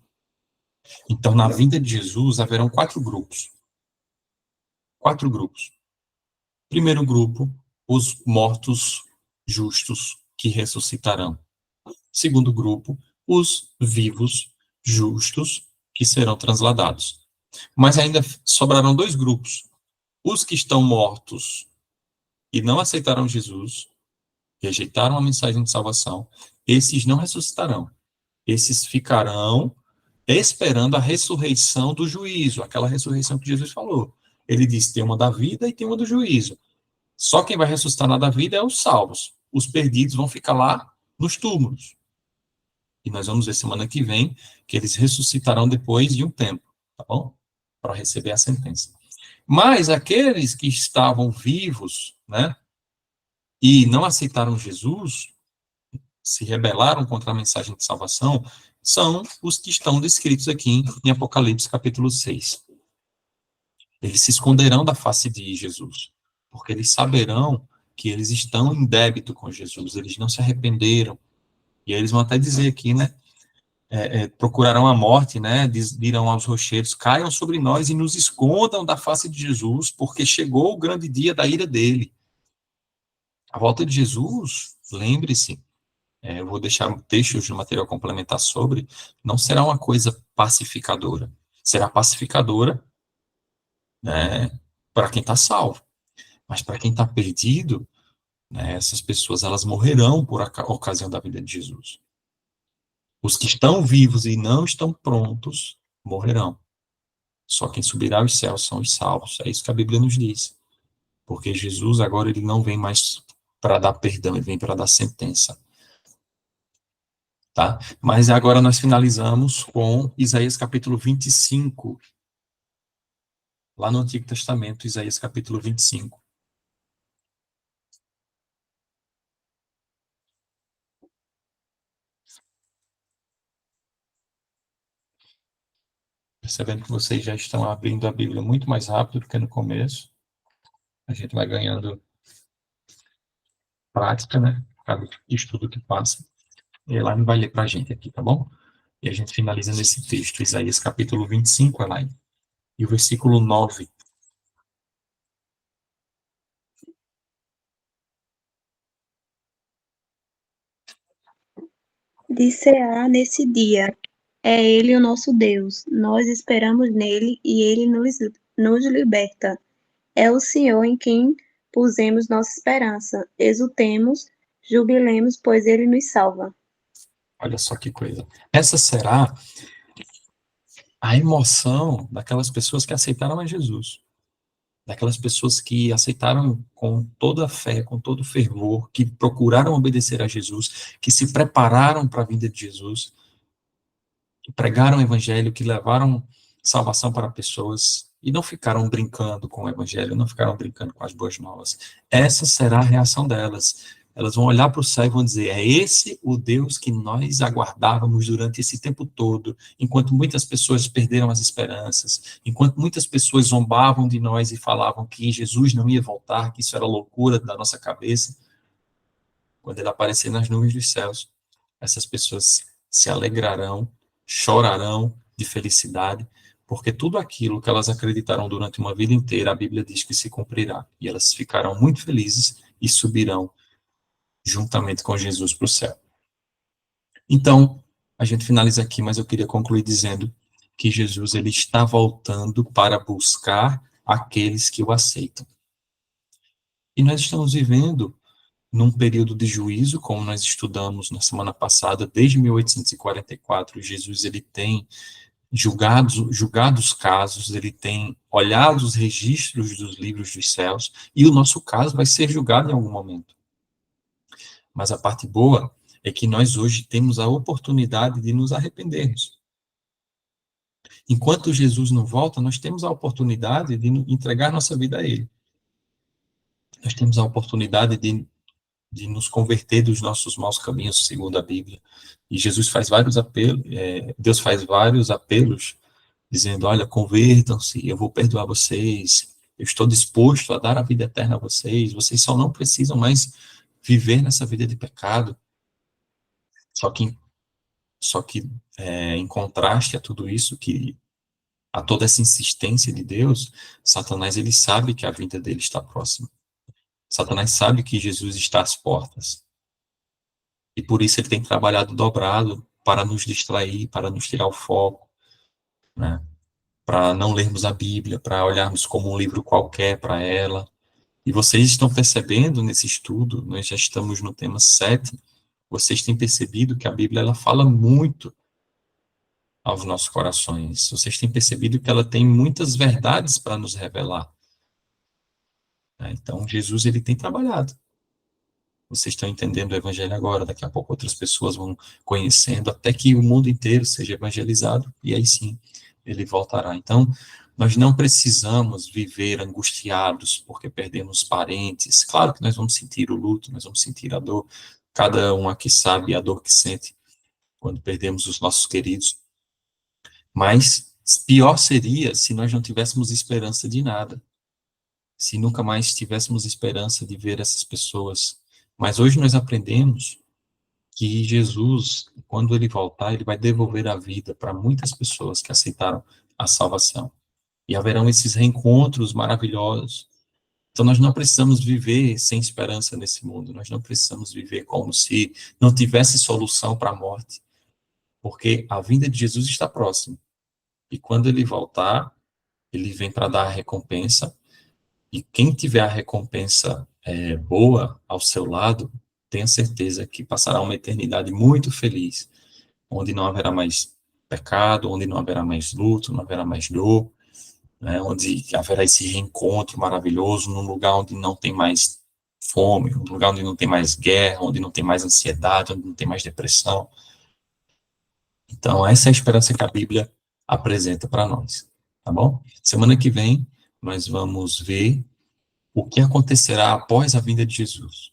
Então, na vinda de Jesus, haverão 4 grupos. 4 grupos. Primeiro grupo, os mortos justos que ressuscitarão. Segundo grupo, os vivos justos que serão transladados. Mas ainda sobrarão 2 grupos. Os que estão mortos e não aceitaram Jesus, rejeitaram a mensagem de salvação, esses não ressuscitarão. Esses ficarão esperando a ressurreição do juízo, aquela ressurreição que Jesus falou. Ele disse, tem uma da vida e tem uma do juízo. Só quem vai ressuscitar na da vida é os salvos. Os perdidos vão ficar lá nos túmulos. E nós vamos ver semana que vem que eles ressuscitarão depois de um tempo, tá bom? Para receber a sentença. Mas aqueles que estavam vivos, né, e não aceitaram Jesus, se rebelaram contra a mensagem de salvação, são os que estão descritos aqui em Apocalipse capítulo 6. Eles se esconderão da face de Jesus, porque eles saberão que eles estão em débito com Jesus, eles não se arrependeram. E eles vão até dizer aqui, né, procurarão a morte, né, dirão aos rocheiros, caiam sobre nós e nos escondam da face de Jesus, porque chegou o grande dia da ira dele. A volta de Jesus, lembre-se, eu vou deixar textos de material complementar sobre, não será uma coisa pacificadora. Será pacificadora, né, para quem está salvo. Mas para quem está perdido, né, essas pessoas elas morrerão por ocasião da vida de Jesus. Os que estão vivos e não estão prontos, morrerão. Só quem subirá aos céus são os salvos. É isso que a Bíblia nos diz. Porque Jesus agora ele não vem mais para dar perdão, ele vem para dar sentença. Tá? Mas agora nós finalizamos com Isaías capítulo 25. Lá no Antigo Testamento, Isaías capítulo 25. Percebendo que vocês já estão abrindo a Bíblia muito mais rápido do que no começo. A gente vai ganhando prática, né? Cada estudo que passa. E lá não vai ler para a gente aqui, tá bom? E a gente finaliza nesse texto, Isaías capítulo 25, Elaine. E o versículo 9.
Dir-se-á nesse dia: é Ele o nosso Deus, nós esperamos nele e ele nos liberta. É o Senhor em quem pusemos nossa esperança. Exultemos, jubilemos, pois ele nos salva.
Olha só que coisa. Essa será a emoção daquelas pessoas que aceitaram a Jesus. Daquelas pessoas que aceitaram com toda a fé, com todo o fervor, que procuraram obedecer a Jesus, que se prepararam para a vinda de Jesus, que pregaram o evangelho, que levaram salvação para pessoas e não ficaram brincando com o evangelho, não ficaram brincando com as boas novas. Essa será a reação delas. elas vão olhar para o céu e vão dizer, é esse o Deus que nós aguardávamos durante esse tempo todo, enquanto muitas pessoas perderam as esperanças, enquanto muitas pessoas zombavam de nós e falavam que Jesus não ia voltar, que isso era loucura da nossa cabeça. Quando ele aparecer nas nuvens dos céus, essas pessoas se alegrarão, chorarão de felicidade, porque tudo aquilo que elas acreditaram durante uma vida inteira, a Bíblia diz que se cumprirá, e elas ficarão muito felizes e subirão juntamente com Jesus para o céu. Então, a gente finaliza aqui, mas eu queria concluir dizendo que Jesus ele está voltando para buscar aqueles que o aceitam. E nós estamos vivendo num período de juízo, como nós estudamos na semana passada, desde 1844, Jesus ele tem julgado os casos, ele tem olhado os registros dos livros dos céus, e o nosso caso vai ser julgado em algum momento. Mas a parte boa é que nós hoje temos a oportunidade de nos arrependermos. Enquanto Jesus não volta, nós temos a oportunidade de entregar nossa vida a Ele. Nós temos a oportunidade de nos converter dos nossos maus caminhos, segundo a Bíblia. E Jesus faz vários apelos, Deus faz vários apelos, dizendo, olha, convertam-se, eu vou perdoar vocês, eu estou disposto a dar a vida eterna a vocês, vocês só não precisam mais viver nessa vida de pecado. Só que em contraste a tudo isso, a toda essa insistência de Deus, Satanás ele sabe que a vinda dele está próxima. Satanás sabe que Jesus está às portas. E por isso ele tem trabalhado dobrado para nos distrair, para nos tirar o foco, né? Para não lermos a Bíblia, para olharmos como um livro qualquer para ela. E vocês estão percebendo nesse estudo, nós já estamos no tema 7, vocês têm percebido que a Bíblia ela fala muito aos nossos corações. Vocês têm percebido que ela tem muitas verdades para nos revelar. Então, Jesus ele tem trabalhado. Vocês estão entendendo o evangelho agora, daqui a pouco outras pessoas vão conhecendo, até que o mundo inteiro seja evangelizado, e aí sim, ele voltará. Então, nós não precisamos viver angustiados porque perdemos parentes. Claro que nós vamos sentir o luto, nós vamos sentir a dor. Cada um aqui sabe a dor que sente quando perdemos os nossos queridos. Mas pior seria se nós não tivéssemos esperança de nada. Se nunca mais tivéssemos esperança de ver essas pessoas. Mas hoje nós aprendemos que Jesus, quando ele voltar, ele vai devolver a vida para muitas pessoas que aceitaram a salvação. E haverão esses reencontros maravilhosos. Então nós não precisamos viver sem esperança nesse mundo. Nós não precisamos viver como se não tivesse solução para a morte. Porque a vinda de Jesus está próxima. E quando ele voltar, ele vem para dar a recompensa. E quem tiver a recompensa boa ao seu lado, tenha certeza que passará uma eternidade muito feliz, onde não haverá mais pecado, onde não haverá mais luto, não haverá mais dor, né, onde haverá esse reencontro maravilhoso, num lugar onde não tem mais fome, num lugar onde não tem mais guerra, onde não tem mais ansiedade, onde não tem mais depressão. Então, essa é a esperança que a Bíblia apresenta para nós, tá bom? Semana que vem, nós vamos ver o que acontecerá após a vinda de Jesus.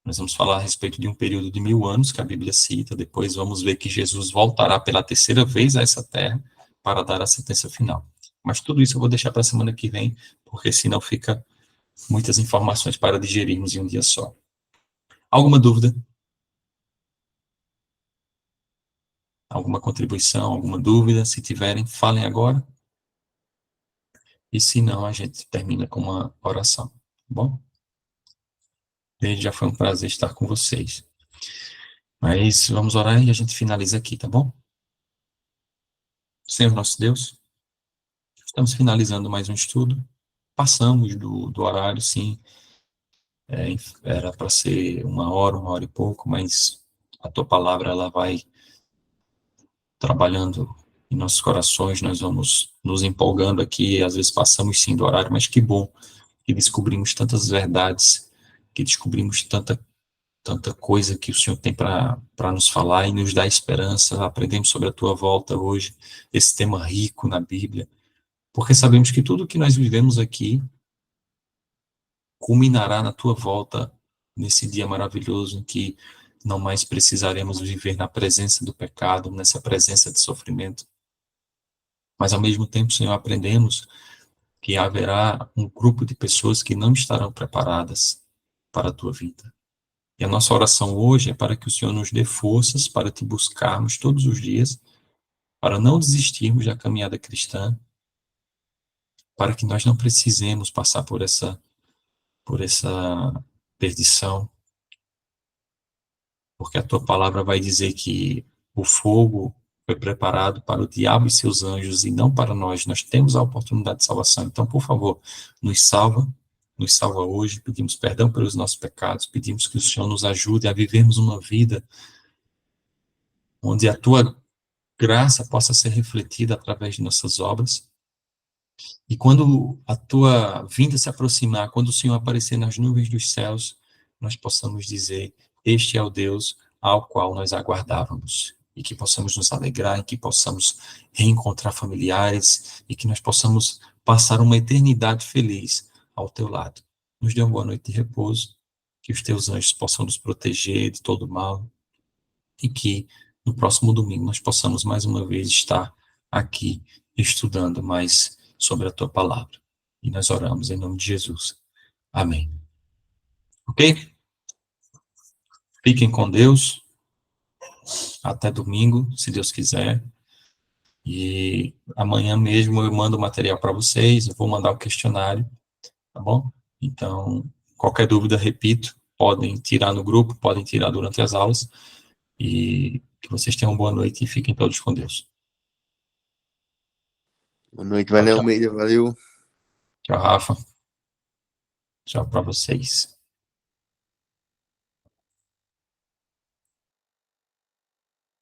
Nós vamos falar a respeito de um período de 1000 anos que a Bíblia cita, depois vamos ver que Jesus voltará pela terceira vez a essa terra para dar a sentença final. Mas tudo isso eu vou deixar para a semana que vem, porque senão fica muitas informações para digerirmos em um dia só. Alguma dúvida? Alguma contribuição, alguma dúvida? Se tiverem, falem agora. E se não, a gente termina com uma oração, tá bom? Desde já foi um prazer estar com vocês. Mas vamos orar e a gente finaliza aqui, tá bom? Senhor nosso Deus, estamos finalizando mais um estudo. Passamos do horário, sim. Era para ser 1 hora e pouco, mas a tua palavra ela vai trabalhando em nossos corações, nós vamos nos empolgando aqui, às vezes passamos sim do horário, mas que bom que descobrimos tantas verdades, que descobrimos tanta coisa que o Senhor tem para nos falar e nos dar esperança. Aprendemos sobre a tua volta hoje, esse tema rico na Bíblia, porque sabemos que tudo que nós vivemos aqui culminará na tua volta nesse dia maravilhoso em que não mais precisaremos viver na presença do pecado, nessa presença de sofrimento. Mas, ao mesmo tempo, Senhor, aprendemos que haverá um grupo de pessoas que não estarão preparadas para a tua vida. E a nossa oração hoje é para que o Senhor nos dê forças para te buscarmos todos os dias, para não desistirmos da caminhada cristã, para que nós não precisemos passar por essa perdição, porque a tua palavra vai dizer que o fogo foi preparado para o diabo e seus anjos e não para nós. Nós temos a oportunidade de salvação. Então, por favor, nos salva hoje. Pedimos perdão pelos nossos pecados, pedimos que o Senhor nos ajude a vivermos uma vida onde a tua graça possa ser refletida através de nossas obras. E quando a tua vinda se aproximar, quando o Senhor aparecer nas nuvens dos céus, nós possamos dizer: este é o Deus ao qual nós aguardávamos. E que possamos nos alegrar, e que possamos reencontrar familiares, e que nós possamos passar uma eternidade feliz ao teu lado. Nos dê uma boa noite de repouso, que os teus anjos possam nos proteger de todo mal, e que no próximo domingo nós possamos mais uma vez estar aqui estudando mais sobre a tua palavra. E nós oramos em nome de Jesus. Amém. Ok? Fiquem com Deus. Até domingo, se Deus quiser. E amanhã mesmo eu mando o material para vocês. Eu vou mandar o questionário, tá bom? Então, qualquer dúvida, repito, podem tirar no grupo, podem tirar durante as aulas. E que vocês tenham uma boa noite e fiquem todos com Deus.
Boa noite, Valeu Almeida, valeu.
Tchau, Rafa. Tchau para vocês.